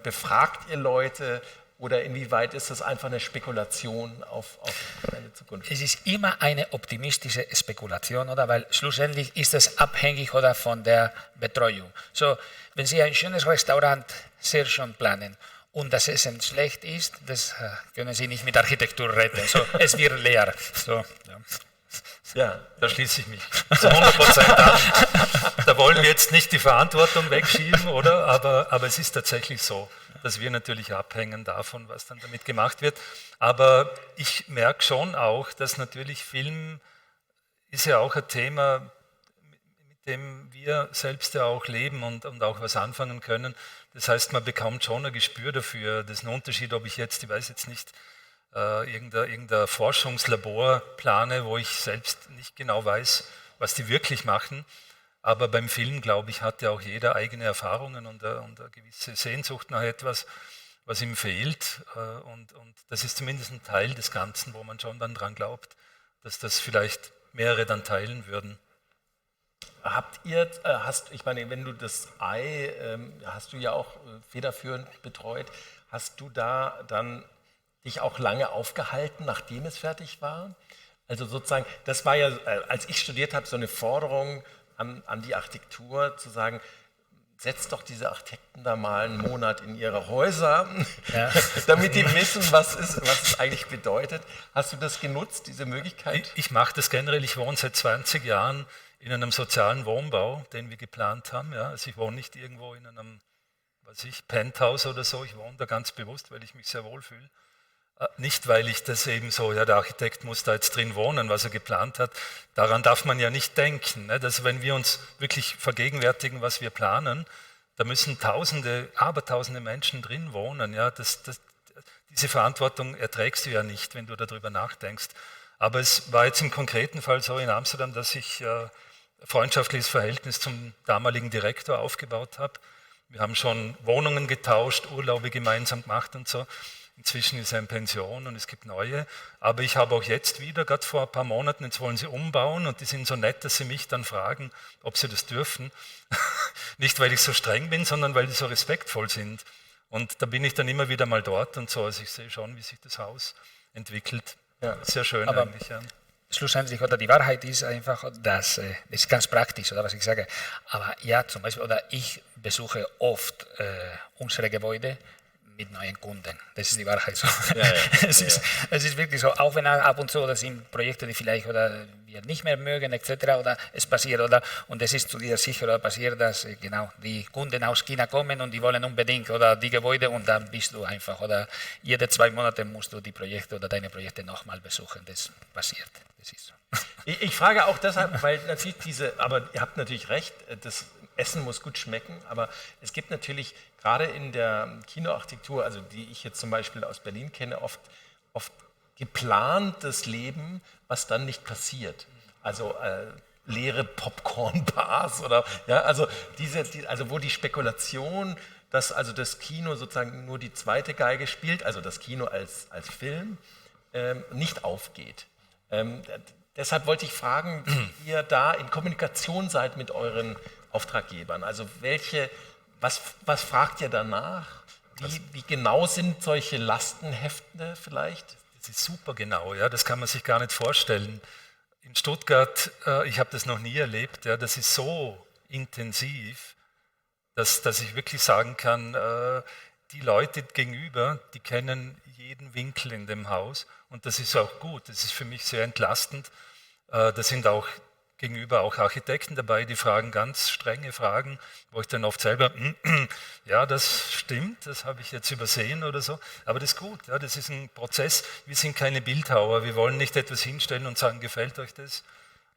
befragt ihr Leute oder inwieweit ist das einfach eine Spekulation auf eine Zukunft? Es ist immer eine optimistische Spekulation, oder? Weil schlussendlich ist es abhängig oder von der Betreuung. So, wenn Sie ein schönes Restaurant sehr schön planen und das Essen schlecht ist, das können Sie nicht mit Architektur retten. So, es wird leer. So, ja. Ja, da schließe ich mich zu 100% an. Da wollen wir jetzt nicht die Verantwortung wegschieben, oder? Aber es ist tatsächlich so, dass wir natürlich abhängen davon, was dann damit gemacht wird. Aber ich merke schon auch, dass natürlich Film ist ja auch ein Thema, mit dem wir selbst ja auch leben und auch was anfangen können. Das heißt, man bekommt schon ein Gespür dafür. Das ist ein Unterschied, ob ich weiß jetzt nicht, irgendein Forschungslabor plane, wo ich selbst nicht genau weiß, was die wirklich machen. Aber beim Film, glaube ich, hat ja auch jeder eigene Erfahrungen und eine gewisse Sehnsucht nach etwas, was ihm fehlt. Und das ist zumindest ein Teil des Ganzen, wo man schon dann dran glaubt, dass das vielleicht mehrere dann teilen würden. Ich meine, wenn du das Ei, hast du ja auch federführend betreut, hast du da dann dich auch lange aufgehalten, nachdem es fertig war? Also sozusagen, das war ja, als ich studiert habe, so eine Forderung an die Architektur, zu sagen, setzt doch diese Architekten da mal einen Monat in ihre Häuser, damit die wissen, was es eigentlich bedeutet. Hast du das genutzt, diese Möglichkeit? Ich mache das generell. Ich wohne seit 20 Jahren in einem sozialen Wohnbau, den wir geplant haben. Ja. Also ich wohne nicht irgendwo in einem, Penthouse oder so. Ich wohne da ganz bewusst, weil ich mich sehr wohl fühle. Nicht, weil ich das eben so, der Architekt muss da jetzt drin wohnen, was er geplant hat. Daran darf man ja nicht denken. Ne? Dass wenn wir uns wirklich vergegenwärtigen, was wir planen, da müssen Abertausende Menschen drin wohnen. Ja? Diese Verantwortung erträgst du ja nicht, wenn du darüber nachdenkst. Aber es war jetzt im konkreten Fall so in Amsterdam, dass ich ein freundschaftliches Verhältnis zum damaligen Direktor aufgebaut habe. Wir haben schon Wohnungen getauscht, Urlaube gemeinsam gemacht und so. Inzwischen ist er in Pension und es gibt neue. Aber ich habe auch jetzt wieder, gerade vor ein paar Monaten, jetzt wollen sie umbauen und die sind so nett, dass sie mich dann fragen, ob sie das dürfen. Nicht, weil ich so streng bin, sondern weil die so respektvoll sind. Und da bin ich dann immer wieder mal dort und so. Also ich sehe schon, wie sich das Haus entwickelt. Ja, sehr schön aber eigentlich. Ja. Schlussendlich, oder die Wahrheit ist einfach, dass, das ist ganz praktisch, oder was ich sage. Aber ja, zum Beispiel, oder ich besuche oft unsere Gebäude mit neuen Kunden. Das ist die Wahrheit so. Es ist wirklich so, auch wenn ab und zu das sind Projekte, die vielleicht oder wir nicht mehr mögen etc. oder es passiert oder und es ist zu dir sicher oder passiert, dass genau die Kunden aus China kommen und die wollen unbedingt oder die Gebäude und dann bist du einfach oder jede 2 Monate musst du die Projekte oder deine Projekte nochmal besuchen. Das passiert. Das ist so. Ich frage auch deshalb, weil natürlich aber ihr habt natürlich recht, das Essen muss gut schmecken, aber es gibt natürlich gerade in der Kinoarchitektur, also die ich jetzt zum Beispiel aus Berlin kenne, oft geplantes Leben, was dann nicht passiert. Also leere Popcorn-Bars oder ja, also wo die Spekulation, dass also das Kino sozusagen nur die zweite Geige spielt, also das Kino als Film, nicht aufgeht. Deshalb wollte ich fragen, wie ihr da in Kommunikation seid mit euren Auftraggebern. Also was fragt ihr danach? Wie genau sind solche Lastenhefte vielleicht? Das ist super genau, ja, das kann man sich gar nicht vorstellen. In Stuttgart, ich habe das noch nie erlebt, ja, das ist so intensiv, dass ich wirklich sagen kann, die Leute gegenüber, die kennen jeden Winkel in dem Haus und das ist auch gut. Das ist für mich sehr entlastend. Da sind auch gegenüber auch Architekten dabei, die fragen ganz strenge Fragen, wo ich dann oft selber, ja, das stimmt, das habe ich jetzt übersehen oder so. Aber das ist gut, ja, das ist ein Prozess. Wir sind keine Bildhauer, wir wollen nicht etwas hinstellen und sagen, gefällt euch das?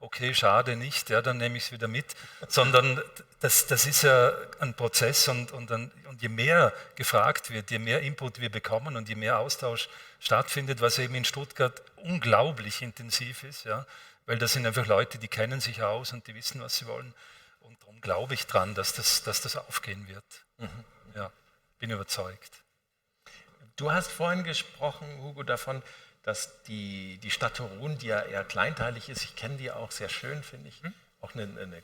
Okay, schade nicht, ja, dann nehme ich es wieder mit. Sondern das ist ja ein Prozess und je mehr gefragt wird, je mehr Input wir bekommen und je mehr Austausch stattfindet, was eben in Stuttgart unglaublich intensiv ist, ja, weil das sind einfach Leute, die kennen sich aus und die wissen, was sie wollen. Und darum glaube ich dran, dass das aufgehen wird. Ja, bin überzeugt. Du hast vorhin gesprochen, Hugo, davon, dass die Stadt Toruń, die ja eher kleinteilig ist, ich kenne die auch sehr schön, finde ich, auch eine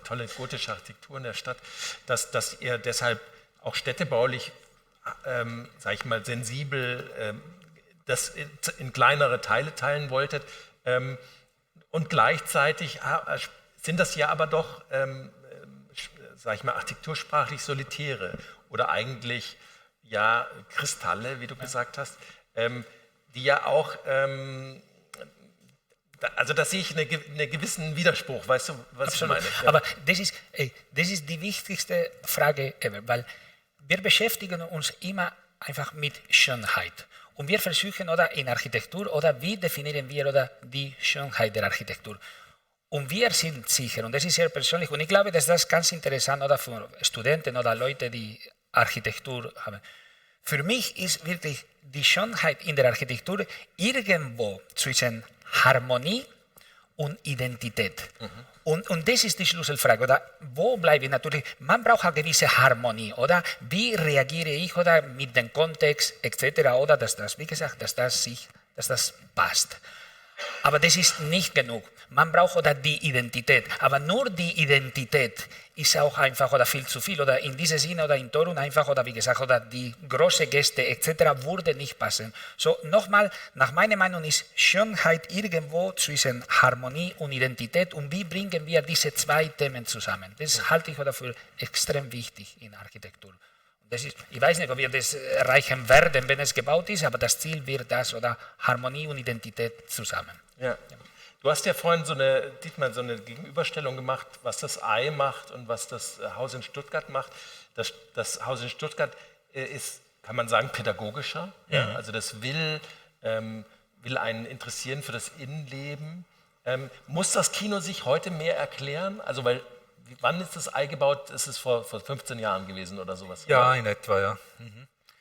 tolle gotische Architektur in der Stadt, dass ihr deshalb auch städtebaulich, sage ich mal, sensibel das in kleinere Teile teilen wolltet. Und gleichzeitig sind das ja aber doch, sage ich mal, architektursprachlich Solitäre oder eigentlich ja Kristalle, wie du gesagt hast, die ja auch, also da sehe ich einen gewissen Widerspruch, weißt du, was Absolut. ich meine? Ja. Aber das ist die wichtigste Frage ever, weil wir beschäftigen uns immer einfach mit Schönheit. Und wir versuchen, oder in Architektur, oder wie definieren wir oder die Schönheit der Architektur. Und wir sind sicher, und das ist sehr persönlich, und ich glaube, dass das ganz interessant oder für Studenten oder Leute, die Architektur haben. Für mich ist wirklich die Schönheit in der Architektur irgendwo zwischen Harmonie und Identität. Und das ist die Schlüsselfrage. Oder wo bleibe ich natürlich? Man braucht eine gewisse Harmonie. Oder wie reagiere ich oder mit dem Kontext etc. Oder dass das, wie gesagt, dass das passt. Aber das ist nicht genug. Man braucht oder die Identität. Aber nur die Identität ist auch einfach oder viel zu viel. Oder in diesem Sinne oder in Toruń einfach oder wie gesagt, oder die großen Gäste etc. würde nicht passen. So nochmal, nach meiner Meinung ist Schönheit irgendwo zwischen Harmonie und Identität. Und wie bringen wir diese zwei Themen zusammen? Das halte ich oder für extrem wichtig in Architektur. Das ist, ich weiß nicht, ob wir das erreichen werden, wenn es gebaut ist, aber das Ziel wird das oder Harmonie und Identität zusammen. Ja. Du hast ja vorhin Dietmar, so eine Gegenüberstellung gemacht, was das Ei macht und was das Haus in Stuttgart macht. Das Haus in Stuttgart ist, kann man sagen, pädagogischer. Ja. Also das will einen interessieren für das Innenleben. Muss das Kino sich heute mehr erklären? Also weil, wann ist das Ei gebaut? Ist es vor 15 Jahren gewesen oder sowas? Ja, oder? in etwa, ja.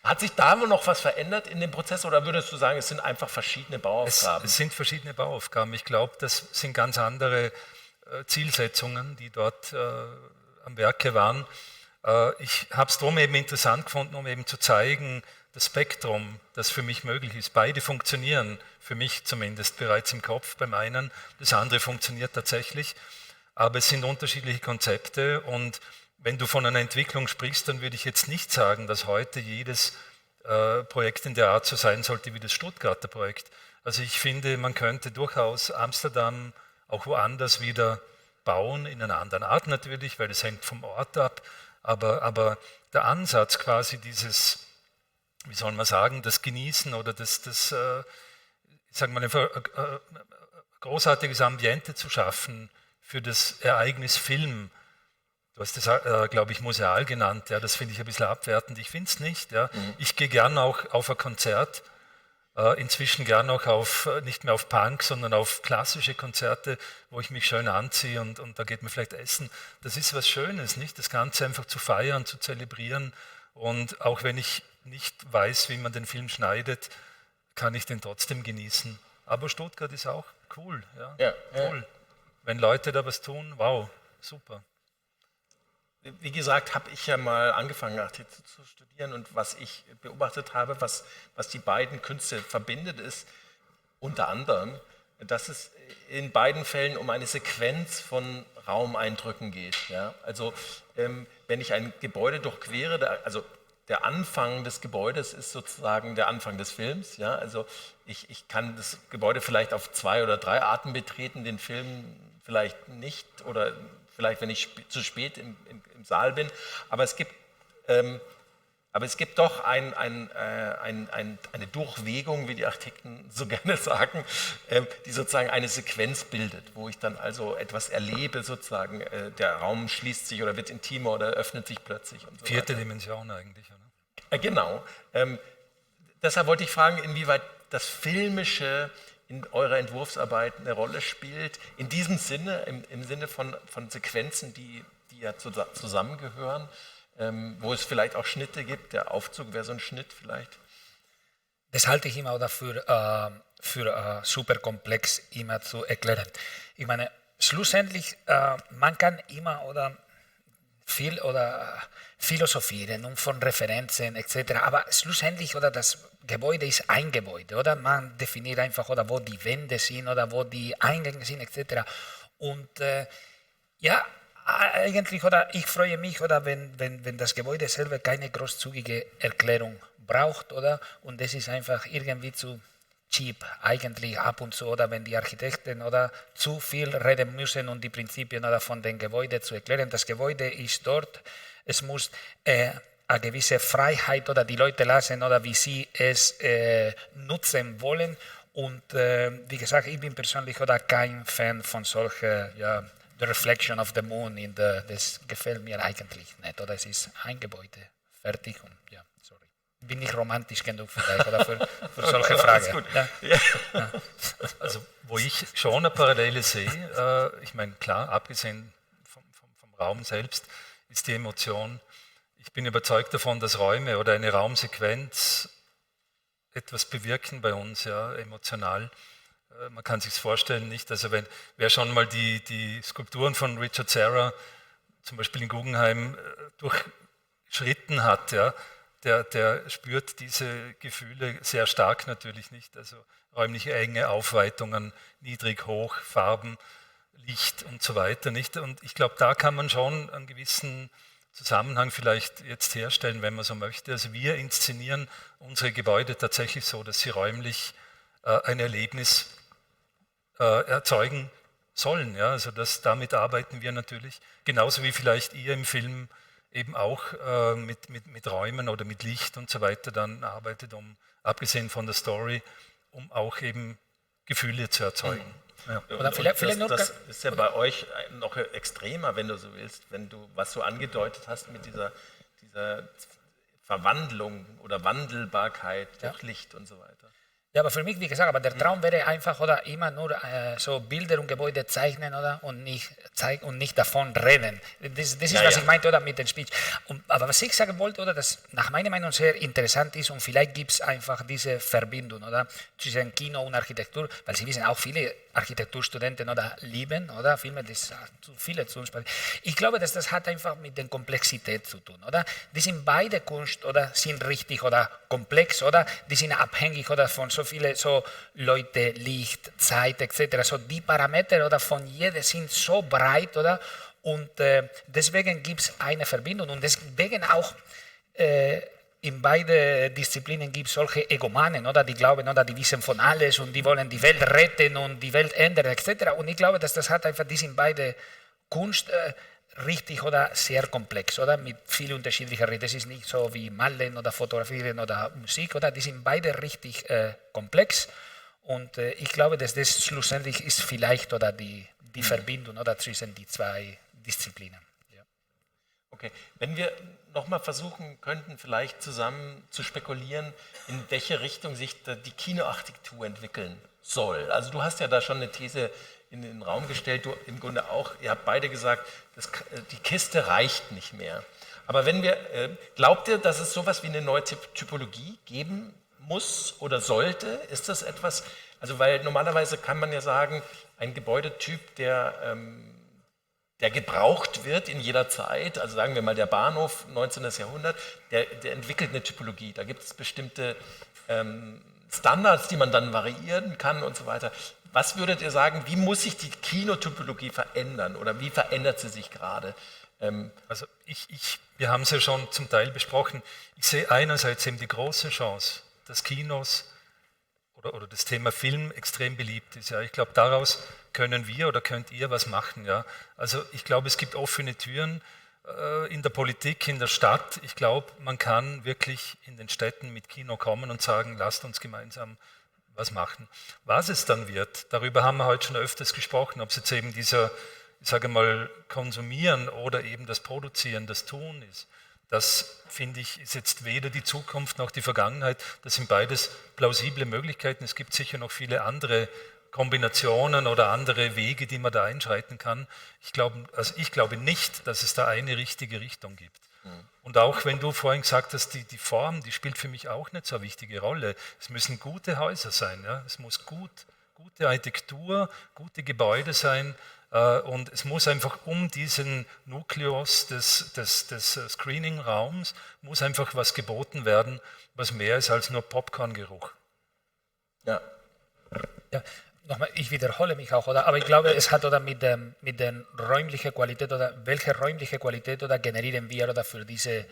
Hat sich da noch was verändert in dem Prozess oder würdest du sagen, es sind einfach verschiedene Bauaufgaben? Es sind verschiedene Bauaufgaben. Ich glaube, das sind ganz andere Zielsetzungen, die dort am Werke waren. Ich habe es darum eben interessant gefunden, um eben zu zeigen, das Spektrum, das für mich möglich ist. Beide funktionieren, für mich zumindest, bereits im Kopf beim einen. Das andere funktioniert tatsächlich. Aber es sind unterschiedliche Konzepte und wenn du von einer Entwicklung sprichst, dann würde ich jetzt nicht sagen, dass heute jedes Projekt in der Art so sein sollte wie das Stuttgarter Projekt. Also ich finde, man könnte durchaus Amsterdam auch woanders wieder bauen, in einer anderen Art natürlich, weil es hängt vom Ort ab. Aber der Ansatz quasi dieses, wie soll man sagen, das Genießen oder sagen wir mal, ein großartiges Ambiente zu schaffen für das Ereignis Film. Du hast das, glaube ich, museal genannt. Ja, das finde ich ein bisschen abwertend. Ich finde es nicht. Ja. Ich gehe gern auch auf ein Konzert, inzwischen gern auch nicht mehr auf Punk, sondern auf klassische Konzerte, wo ich mich schön anziehe und da geht man vielleicht essen. Das ist was Schönes, nicht? Das Ganze einfach zu feiern, zu zelebrieren. Und auch wenn ich nicht weiß, wie man den Film schneidet, kann ich den trotzdem genießen. Aber Stuttgart ist auch cool. Ja, cool. Ja. Wenn Leute da was tun, wow, super. Wie gesagt, habe ich ja mal angefangen, Architektur zu studieren und was ich beobachtet habe, was die beiden Künste verbindet, ist unter anderem, dass es in beiden Fällen um eine Sequenz von Raumeindrücken geht. Ja? Also wenn ich ein Gebäude durchquere, also der Anfang des Gebäudes ist sozusagen der Anfang des Films. Ja? Also ich kann das Gebäude vielleicht auf 2 oder 3 Arten betreten, den Film vielleicht nicht oder vielleicht, wenn ich zu spät im Saal bin. Aber es gibt Aber es gibt doch eine Durchwegung, wie die Architekten so gerne sagen, die sozusagen eine Sequenz bildet, wo ich dann also etwas erlebe, sozusagen, der Raum schließt sich oder wird intimer oder öffnet sich plötzlich. Und so Vierte weiter. Dimension eigentlich, oder? Genau. Deshalb wollte ich fragen, inwieweit das Filmische in eurer Entwurfsarbeit eine Rolle spielt, in diesem Sinne, im Sinne von Sequenzen, die ja zusammengehören, wo es vielleicht auch Schnitte gibt, der Aufzug wäre so ein Schnitt vielleicht. Das halte ich immer oder für super komplex immer zu erklären. Ich meine, schlussendlich, man kann immer oder viel oder philosophieren und von Referenzen etc. Aber schlussendlich oder das Gebäude ist ein Gebäude, oder? Man definiert einfach oder wo die Wände sind oder wo die Eingänge sind etc. Und ja, eigentlich oder ich freue mich oder wenn das Gebäude selber keine großzügige Erklärung braucht, oder? Und das ist einfach irgendwie zu cheap eigentlich ab und zu, oder wenn die Architekten oder zu viel reden müssen, um die Prinzipien oder von dem Gebäude zu erklären. Das Gebäude ist dort, es muss eine gewisse Freiheit oder die Leute lassen oder wie sie es nutzen wollen. Und wie gesagt, ich bin persönlich oder kein Fan von solchen, ja, The Reflection of the Moon, das gefällt mir eigentlich nicht. Oder es ist ein Gebäude, fertig und ja, sorry. Bin nicht romantisch genug vielleicht oder für solche Fragen. Gut. Ja. Ja. Also wo ich schon eine Parallele sehe, ich meine klar, abgesehen vom Raum selbst, ist die Emotion. Ich bin überzeugt davon, dass Räume oder eine Raumsequenz etwas bewirken bei uns, ja, emotional. Man kann sich vorstellen, nicht? Also wer schon mal die Skulpturen von Richard Serra, zum Beispiel in Guggenheim, durchschritten hat, ja, der spürt diese Gefühle sehr stark natürlich nicht. Also räumliche Enge, Aufweitungen, niedrig, hoch, Farben, Licht und so weiter, nicht? Und ich glaube, da kann man schon einen gewissen Zusammenhang vielleicht jetzt herstellen, wenn man so möchte. Also wir inszenieren unsere Gebäude tatsächlich so, dass sie räumlich ein Erlebnis erzeugen sollen. Ja? Also damit arbeiten wir natürlich, genauso wie vielleicht ihr im Film eben auch mit Räumen oder mit Licht und so weiter dann arbeitet, abgesehen von der Story, um auch eben Gefühle zu erzeugen. Ja. Oder vielleicht das ist ja bei euch noch extremer, wenn du so willst, was du angedeutet hast mit dieser Verwandlung oder Wandelbarkeit durch Licht und so weiter. Ja, aber für mich, wie gesagt, aber der Traum wäre einfach oder immer nur so Bilder und Gebäude zeichnen oder und nicht davon reden. Das ist, was ich meinte oder mit dem Speech. Aber was ich sagen wollte, oder das nach meiner Meinung sehr interessant ist und vielleicht gibt es einfach diese Verbindung oder zwischen Kino und Architektur, weil Sie wissen auch viele Architekturstudenten oder lieben oder Filme, das zu viele zu uns. Ich glaube, dass das hat einfach mit der Komplexität zu tun, oder? Die sind beide Kunst oder sind richtig oder komplex, oder? Die sind abhängig oder von so viele so Leute, Licht, Zeit etc. So die Parameter oder von jedem sind so breit, oder? Und deswegen gibt es eine Verbindung und deswegen auch in beiden Disziplinen gibt es solche Egomanen, oder? Die glauben, oder? Die wissen von alles und die wollen die Welt retten und die Welt ändern etc. Und ich glaube, dass das hat einfach, die sind beide Kunst richtig oder sehr komplex, oder? Mit vielen unterschiedlichen Richtungen. Das ist nicht so wie Malen oder Fotografieren oder Musik, oder? Die sind beide richtig komplex und ich glaube, dass das schlussendlich ist vielleicht oder die Verbindung oder zwischen die zwei Disziplinen. Ja. Okay, wenn wir nochmal versuchen könnten, vielleicht zusammen zu spekulieren, in welche Richtung sich die Kinoarchitektur entwickeln soll. Also du hast ja da schon eine These in den Raum gestellt, du im Grunde auch, ihr habt beide gesagt, die Kiste reicht nicht mehr. Aber glaubt ihr, dass es sowas wie eine neue Typologie geben muss oder sollte? Ist das etwas, also weil normalerweise kann man ja sagen, ein Gebäudetyp, der gebraucht wird in jeder Zeit, also sagen wir mal der Bahnhof 19. Jahrhundert, der entwickelt eine Typologie. Da gibt es bestimmte Standards, die man dann variieren kann und so weiter. Was würdet ihr sagen, wie muss sich die Kinotypologie verändern oder wie verändert sie sich gerade? Also wir haben es ja schon zum Teil besprochen. Ich sehe einerseits eben die große Chance, dass Kinos oder das Thema Film extrem beliebt ist. Ja. Ich glaube, daraus können wir oder könnt ihr was machen. Ja. Also ich glaube, es gibt offene Türen, in der Politik, in der Stadt. Ich glaube, man kann wirklich in den Städten mit Kino kommen und sagen, lasst uns gemeinsam was machen. Was es dann wird, darüber haben wir heute schon öfters gesprochen, ob es jetzt eben dieser, ich sage mal, Konsumieren oder eben das Produzieren, das Tun ist. Das, finde ich, ist jetzt weder die Zukunft noch die Vergangenheit. Das sind beides plausible Möglichkeiten. Es gibt sicher noch viele andere Kombinationen oder andere Wege, die man da einschreiten kann. Ich glaube nicht, dass es da eine richtige Richtung gibt. Und auch wenn du vorhin gesagt hast, die Form, die spielt für mich auch nicht so eine wichtige Rolle. Es müssen gute Häuser sein, ja? Es muss gute Architektur, gute Gebäude sein und es muss einfach um diesen Nukleus des Screening-Raums muss einfach was geboten werden, was mehr ist als nur Popcorn-Geruch. Ja. Ja, nochmal, ich wiederhole mich auch, oder? Aber ich glaube, es hat oder mit der räumlichen Qualität oder welche räumliche Qualität oder generieren wir oder für diese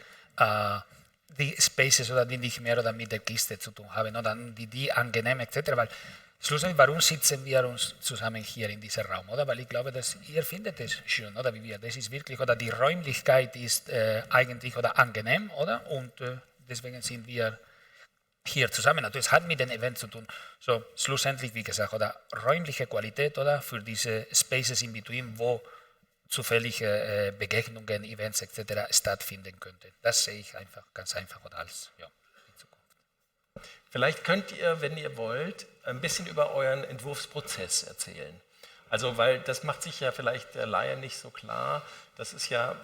die Spaces oder die nicht mehr oder mit der Kiste zu tun haben oder die angenehm etc. Weil schlussendlich, warum sitzen wir uns zusammen hier in diesem Raum, oder? Weil ich glaube, dass ihr findet es schön, oder? Wie wir, das ist wirklich, oder die Räumlichkeit ist eigentlich oder angenehm, oder? Und deswegen sind wir hier zusammen. Natürlich, es hat mit dem Event zu tun. So, schlussendlich, wie gesagt, oder räumliche Qualität, oder? Für diese Spaces in between, wo zufällige Begegnungen, Events etc. stattfinden könnten. Das sehe ich einfach, ganz einfach, oder als, ja, in Zukunft. Vielleicht könnt ihr, wenn ihr wollt, ein bisschen über euren Entwurfsprozess erzählen. Also, weil das macht sich ja vielleicht der Laie nicht so klar. Das ist ja,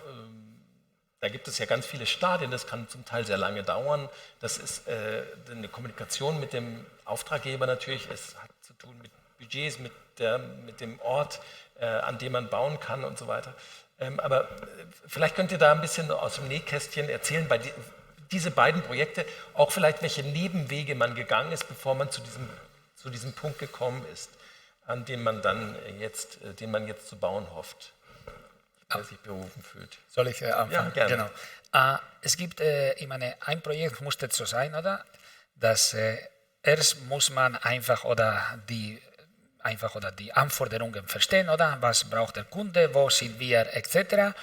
da gibt es ja ganz viele Stadien, das kann zum Teil sehr lange dauern. Das ist eine Kommunikation mit dem Auftraggeber natürlich. Es hat zu tun mit Budgets, mit dem Ort, an dem man bauen kann und so weiter. Aber vielleicht könnt ihr da ein bisschen aus dem Nähkästchen erzählen, bei diese beiden Projekte, auch vielleicht welche Nebenwege man gegangen ist, bevor man zu diesem Punkt gekommen ist, an dem man dann jetzt, den man jetzt zu bauen hofft, der sich berufen fühlt. Soll ich anfangen? Ja, gerne. Genau. Es gibt, ich meine, ein Projekt musste so sein, oder? Dass erst muss man einfach die Anforderungen verstehen, oder? Was braucht der Kunde, wo sind wir, etc.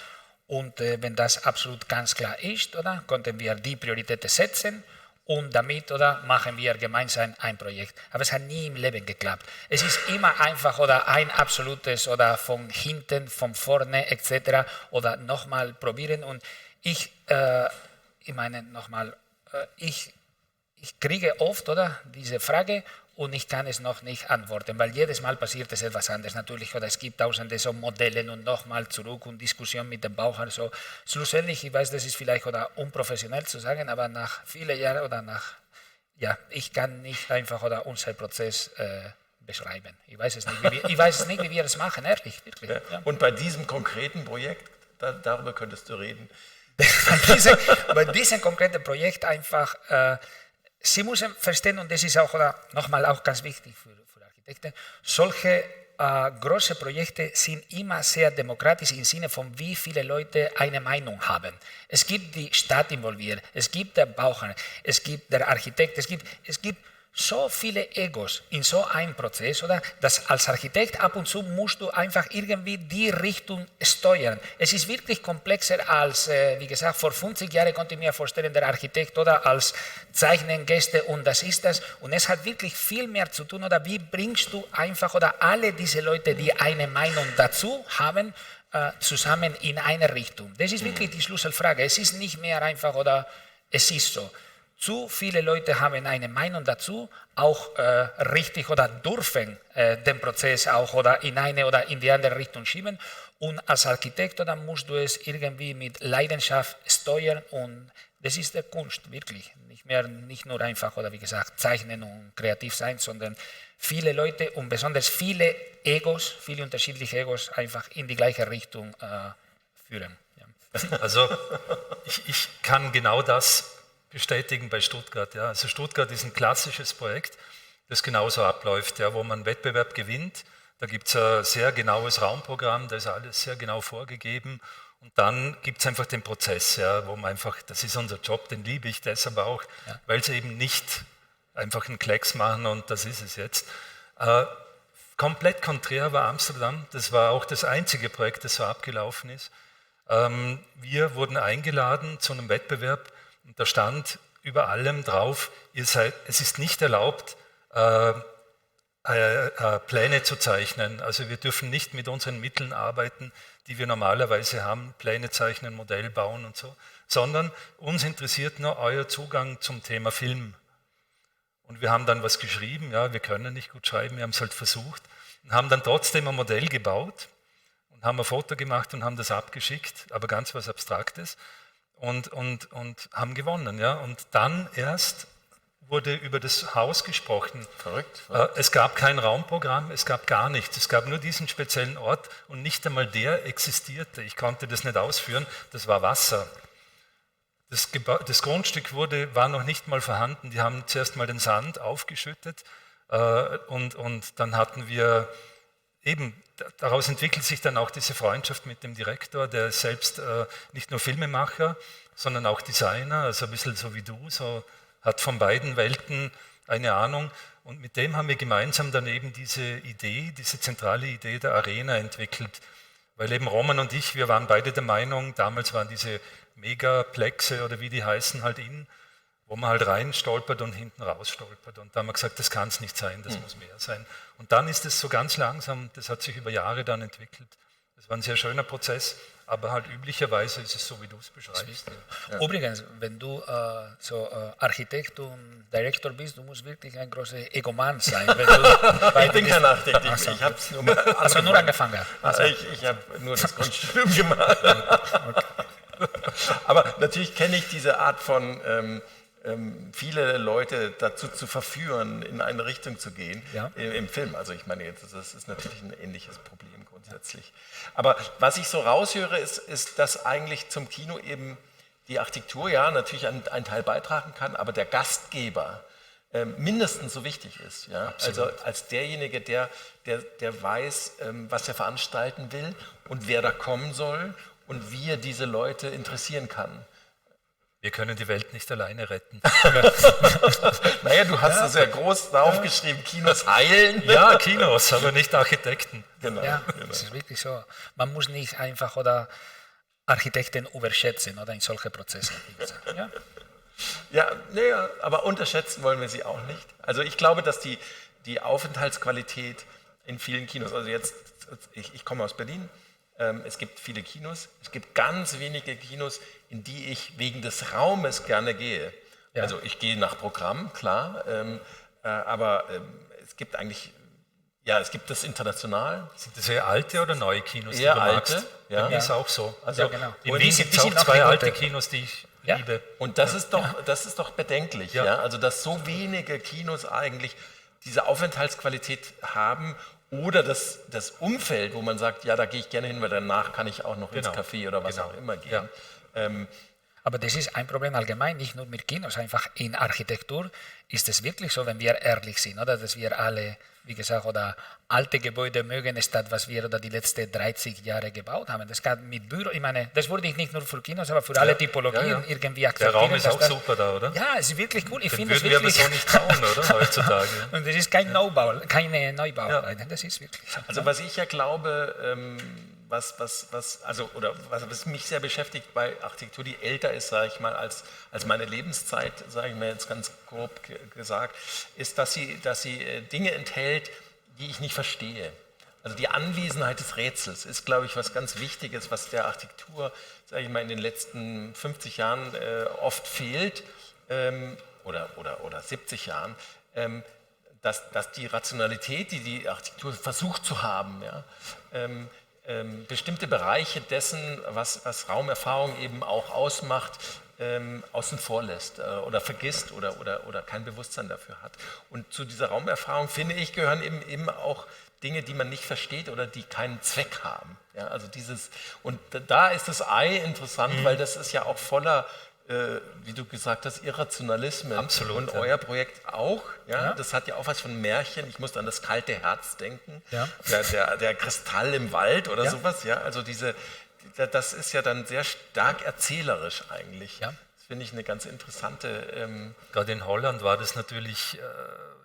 Und wenn das absolut ganz klar ist, oder, konnten wir die Prioritäten setzen und damit, oder, machen wir gemeinsam ein Projekt. Aber es hat nie im Leben geklappt. Es ist immer einfach, oder, ein absolutes, oder von hinten, von vorne, etc. oder nochmal probieren. Und ich meine, nochmal, ich kriege oft, oder, diese Frage, und ich kann es noch nicht antworten, weil jedes Mal passiert es etwas anderes natürlich, oder es gibt tausende so Modelle und nochmal zurück und Diskussion mit dem Bauherrn. So. Schlussendlich, ich weiß, das ist vielleicht oder unprofessionell zu sagen, aber nach vielen Jahren oder ich kann nicht einfach oder unseren Prozess beschreiben. Ich weiß es nicht, wie wir es machen, ehrlich, wirklich. Ja. Ja. Und bei diesem konkreten Projekt, darüber könntest du reden. Bei diesem konkreten Projekt einfach... Sie müssen verstehen, und das ist auch nochmal auch ganz wichtig für Architekten, solche große Projekte sind immer sehr demokratisch im Sinne von, wie viele Leute eine Meinung haben. Es gibt die Stadt involviert, es gibt der Bauherr, es gibt der Architekt, es gibt so viele Egos in so einem Prozess, oder, dass als Architekt ab und zu musst du einfach irgendwie die Richtung steuern. Es ist wirklich komplexer als, wie gesagt, vor 50 Jahren konnte ich mir vorstellen, der Architekt oder als Zeichnen, Gäste und das ist das. Und es hat wirklich viel mehr zu tun, oder wie bringst du einfach oder alle diese Leute, die eine Meinung dazu haben, zusammen in eine Richtung. Das ist wirklich die Schlüsselfrage. Es ist nicht mehr einfach oder es ist so. Zu viele Leute haben eine Meinung dazu, auch richtig oder dürfen den Prozess auch oder in eine oder in die andere Richtung schieben. Und als Architekt dann musst du es irgendwie mit Leidenschaft steuern und das ist der Kunst, wirklich. Nicht nur einfach oder wie gesagt zeichnen und kreativ sein, sondern viele Leute und besonders viele Egos, viele unterschiedliche Egos einfach in die gleiche Richtung führen. Ja. Also ich kann genau das bestätigen bei Stuttgart. Ja. Also Stuttgart ist ein klassisches Projekt, das genauso abläuft, ja, wo man einen Wettbewerb gewinnt. Da gibt es ein sehr genaues Raumprogramm, da ist alles sehr genau vorgegeben. Und dann gibt es einfach den Prozess, ja, wo man einfach, das ist unser Job, den liebe ich deshalb auch, ja, weil sie eben nicht einfach einen Klecks machen und das ist es jetzt. Komplett konträr war Amsterdam, das war auch das einzige Projekt, das so abgelaufen ist. Wir wurden eingeladen zu einem Wettbewerb und da stand über allem drauf, es ist nicht erlaubt, Pläne zu zeichnen. Also wir dürfen nicht mit unseren Mitteln arbeiten, die wir normalerweise haben, Pläne zeichnen, Modell bauen und so, sondern uns interessiert nur euer Zugang zum Thema Film. Und wir haben dann was geschrieben, ja, wir können nicht gut schreiben, wir haben es halt versucht und haben dann trotzdem ein Modell gebaut und haben ein Foto gemacht und haben das abgeschickt, aber ganz was Abstraktes und haben gewonnen. Ja. Und dann erst wurde über das Haus gesprochen. Verrückt. Es gab kein Raumprogramm, es gab gar nichts. Es gab nur diesen speziellen Ort und nicht einmal der existierte. Ich konnte das nicht ausführen, das war Wasser. Das Grundstück war noch nicht mal vorhanden. Die haben zuerst mal den Sand aufgeschüttet und dann hatten wir eben, daraus entwickelt sich dann auch diese Freundschaft mit dem Direktor, der ist selbst nicht nur Filmemacher, sondern auch Designer, also ein bisschen so wie du, so hat von beiden Welten eine Ahnung und mit dem haben wir gemeinsam dann eben diese zentrale Idee der Arena entwickelt, weil eben Roman und ich, wir waren beide der Meinung, damals waren diese Megaplexe oder wie die heißen halt wo man halt rein stolpert und hinten raus stolpert und da haben wir gesagt, das kann es nicht sein, das muss mehr sein und dann ist es so ganz langsam, das hat sich über Jahre dann entwickelt, das war ein sehr schöner Prozess. Aber halt üblicherweise ist es so, wie du es beschreibst. Ja. Übrigens, wenn du Architekt und Director bist, du musst wirklich ein großer Egoman sein. Wenn du ich bin kein Architekt, ich habe es nur angefangen. Ich habe nur das Grundstudium gemacht. Okay. Aber natürlich kenne ich diese Art von viele Leute dazu zu verführen, in eine Richtung zu gehen, im Film. Also ich meine, das ist natürlich ein ähnliches Problem grundsätzlich. Aber was ich so raushöre, ist, dass eigentlich zum Kino eben die Architektur ja natürlich einen Teil beitragen kann, aber der Gastgeber mindestens so wichtig ist. Ja? Also als derjenige, der weiß, was er veranstalten will und wer da kommen soll und wie er diese Leute interessieren kann. Wir können die Welt nicht alleine retten. Naja, du hast das ja groß aufgeschrieben, Kinos heilen. Ja, Kinos, aber nicht Architekten. Genau. Ja, das ist wirklich so. Man muss nicht einfach Architekten überschätzen oder in solche Prozesse. Ja, aber unterschätzen wollen wir sie auch nicht. Also ich glaube, dass die Aufenthaltsqualität in vielen Kinos, also jetzt, ich komme aus Berlin, es gibt viele Kinos, es gibt ganz wenige Kinos, in die ich wegen des Raumes gerne gehe. Ja. Also ich gehe nach Programm, klar, aber es gibt eigentlich, es gibt das International. Sind das eher alte oder neue Kinos, eher die du alte, magst? Ja. Bei mir ist auch so. Also genau. In Wien gibt es auch zwei alte Kinos, die ich liebe. Und das ist doch bedenklich, ja. Also dass so wenige Kinos eigentlich diese Aufenthaltsqualität haben. Oder das Umfeld, wo man sagt, ja, da gehe ich gerne hin, weil danach kann ich auch noch ins Café oder was auch immer gehen. Ja. Aber das ist ein Problem allgemein, nicht nur mit Kinos, einfach in Architektur ist es wirklich so, wenn wir ehrlich sind, oder, dass wir alle, wie gesagt, oder alte Gebäude mögen, statt was wir die letzten 30 Jahre gebaut haben. Das kann mit Büro, ich meine, das würde ich nicht nur für Kinos, aber für alle Typologien irgendwie akzeptieren. Der Raum ist auch super da, oder? Ja, es ist wirklich cool. Ich finde es wirklich. Wir aber so nicht bauen, oder, heutzutage. Und das ist kein Neubau, keine Neubau. Das ist wirklich so. Also was ich ja glaube, was mich sehr beschäftigt bei Architektur, die älter ist, sage ich mal, als meine Lebenszeit, sage ich mir jetzt ganz grob gesagt, ist, dass sie Dinge enthält, die ich nicht verstehe. Also die Anwesenheit des Rätsels ist, glaube ich, was ganz Wichtiges, was der Architektur, sage ich mal, in den letzten 50 Jahren oft fehlt oder 70 Jahren, dass die Rationalität, die Architektur versucht zu haben, bestimmte Bereiche dessen, was Raumerfahrung eben auch ausmacht, außen vor lässt oder vergisst oder kein Bewusstsein dafür hat. Und zu dieser Raumerfahrung, finde ich, gehören eben auch Dinge, die man nicht versteht oder die keinen Zweck haben. Ja, also und da ist das Ei interessant, weil das ist ja auch voller, wie du gesagt hast, Irrationalismen. Absolut, und euer Projekt auch. Ja? Das hat ja auch was von Märchen. Ich musste an das kalte Herz denken. Ja. Der Kristall im Wald oder sowas. Ja? Also das ist ja dann sehr stark erzählerisch eigentlich. Ja. Das finde ich eine ganz interessante... Gerade in Holland war das natürlich,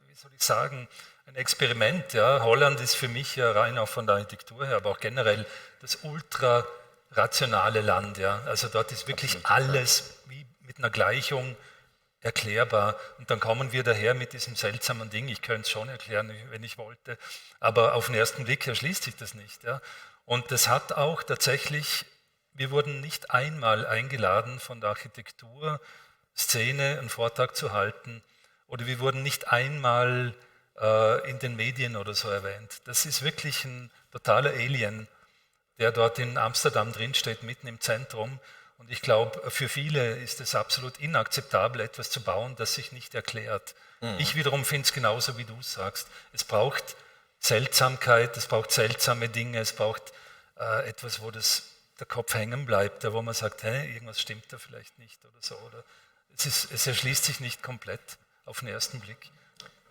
wie soll ich sagen, ein Experiment. Ja? Holland ist für mich ja rein auch von der Architektur her, aber auch generell das ultra rationale Land. Ja. Also dort ist wirklich alles wie mit einer Gleichung erklärbar. Und dann kommen wir daher mit diesem seltsamen Ding. Ich könnte es schon erklären, wenn ich wollte, aber auf den ersten Blick erschließt sich das nicht. Ja. Und das hat auch tatsächlich, wir wurden nicht einmal eingeladen von der Architekturszene einen Vortrag zu halten oder wir wurden nicht einmal in den Medien oder so erwähnt. Das ist wirklich ein totaler Alien, der dort in Amsterdam drinsteht, mitten im Zentrum. Und ich glaube, für viele ist es absolut inakzeptabel, etwas zu bauen, das sich nicht erklärt. Ich wiederum finde es genauso, wie du sagst. Es braucht Seltsamkeit, es braucht seltsame Dinge, es braucht etwas, wo der Kopf hängen bleibt, wo man sagt, hey, irgendwas stimmt da vielleicht nicht oder so. Oder es erschließt sich nicht komplett auf den ersten Blick.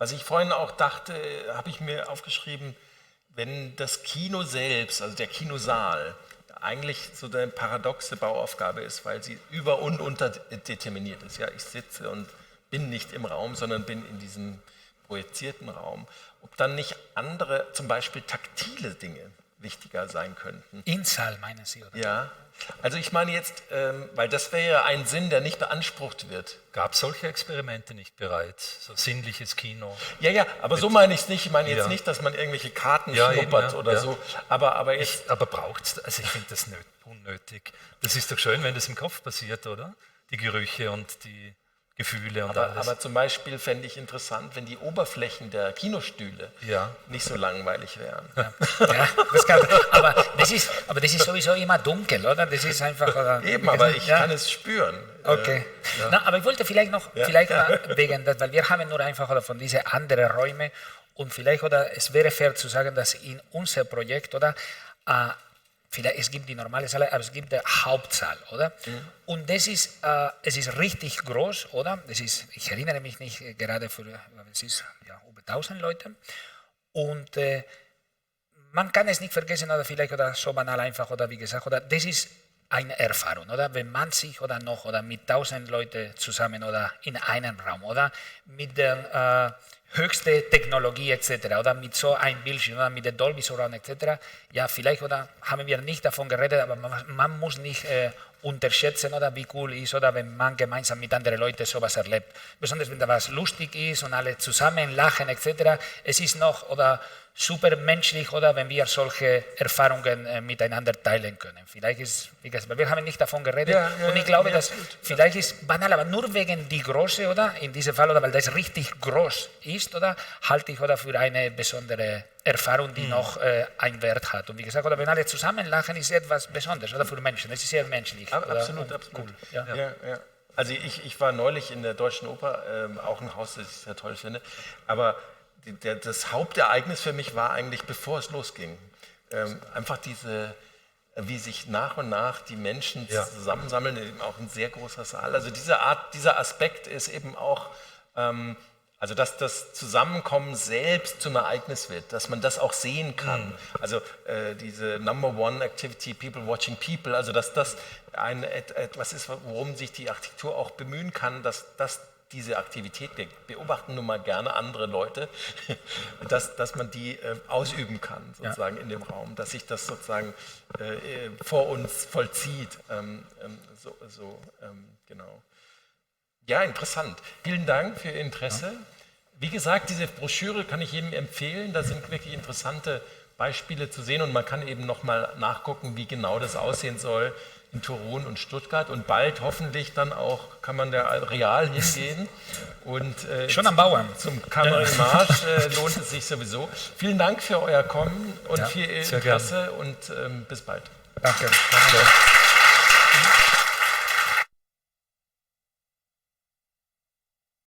Was ich vorhin auch dachte, habe ich mir aufgeschrieben, wenn das Kino selbst, also der Kinosaal, eigentlich so eine paradoxe Bauaufgabe ist, weil sie über- und unterdeterminiert ist. Ja, ich sitze und bin nicht im Raum, sondern bin in diesem projizierten Raum. Ob dann nicht andere, zum Beispiel taktile Dinge, wichtiger sein könnten. Im Saal, meinen Sie, oder? Ja, also ich meine jetzt, weil das wäre ja ein Sinn, der nicht beansprucht wird. Gab es solche Experimente nicht bereits? So sinnliches Kino? Ja, aber so meine ich es nicht. Ich meine jetzt nicht, dass man irgendwelche Karten schnuppert oder so. Aber jetzt. Aber braucht es, also ich finde das unnötig. Das ist doch schön, wenn das im Kopf passiert, oder? Die Gerüche und die Gefühle und alles. Aber zum Beispiel fände ich interessant, wenn die Oberflächen der Kinostühle nicht so langweilig wären. Ja, aber das ist sowieso immer dunkel, oder? Das ist einfach... Oder, eben, aber ich kann es spüren. Okay. Na, aber ich wollte vielleicht noch, wegen das, weil wir haben nur einfach oder, von diesen anderen Räumen und vielleicht, oder es wäre fair zu sagen, dass in unser Projekt, oder, vielleicht, es gibt die normale Saal, aber es gibt den Hauptsaal, oder? Und das ist, es ist richtig groß, oder? Das ist, ich erinnere mich nicht gerade es ist über 1000 Leute. Und man kann es nicht vergessen, oder vielleicht oder so banal einfach, oder wie gesagt, oder das ist eine Erfahrung, oder? Wenn man sich oder noch oder mit 1000 Leuten zusammen oder in einem Raum, oder? Mit der höchste Technologie etc. oder mit so einem Bildschirm oder mit der Dolby Surround etc. Ja, vielleicht oder haben wir nicht davon geredet, aber man muss nicht unterschätzen, oder wie cool ist, oder wenn man gemeinsam mit anderen Leuten sowas erlebt. Besonders wenn da was lustig ist und alle zusammen lachen etc. Es ist noch oder super menschlich, oder wenn wir solche Erfahrungen miteinander teilen können. Vielleicht ist, wie gesagt, wir haben nicht davon geredet und ich glaube, dass vielleicht ist banal, aber nur wegen die Größe, oder in diesem Fall, oder weil das richtig groß ist, oder halte ich oder für eine besondere Erfahrung, die noch einen Wert hat. Und wie gesagt, oder wenn alle zusammen lachen, ist etwas Besonderes, oder für Menschen. Es ist sehr menschlich. Absolut. Cool. Ja. Also ich war neulich in der Deutschen Oper, auch ein Haus, das ich sehr toll finde, aber das Hauptereignis für mich war eigentlich, bevor es losging, einfach wie sich nach und nach die Menschen zusammensammeln, eben auch ein sehr großer Saal. Also dieser Aspekt ist eben auch, also dass das Zusammenkommen selbst zum Ereignis wird, dass man das auch sehen kann. Also diese Number One Activity, People Watching People, also dass das etwas ist, worum sich die Architektur auch bemühen kann, dass diese Aktivität, wir beobachten nun mal gerne andere Leute, dass man die ausüben kann, sozusagen in dem Raum, dass sich das sozusagen vor uns vollzieht. Genau. Ja, interessant. Vielen Dank für Ihr Interesse. Wie gesagt, diese Broschüre kann ich jedem empfehlen. Da sind wirklich interessante Beispiele zu sehen und man kann eben nochmal nachgucken, wie genau das aussehen soll in Toruń und Stuttgart und bald hoffentlich dann auch kann man da real hingehen und schon am Bauern. Zum Cameron-Marsch lohnt es sich sowieso. Vielen Dank für euer Kommen und für Ihr Interesse und bis bald. Danke.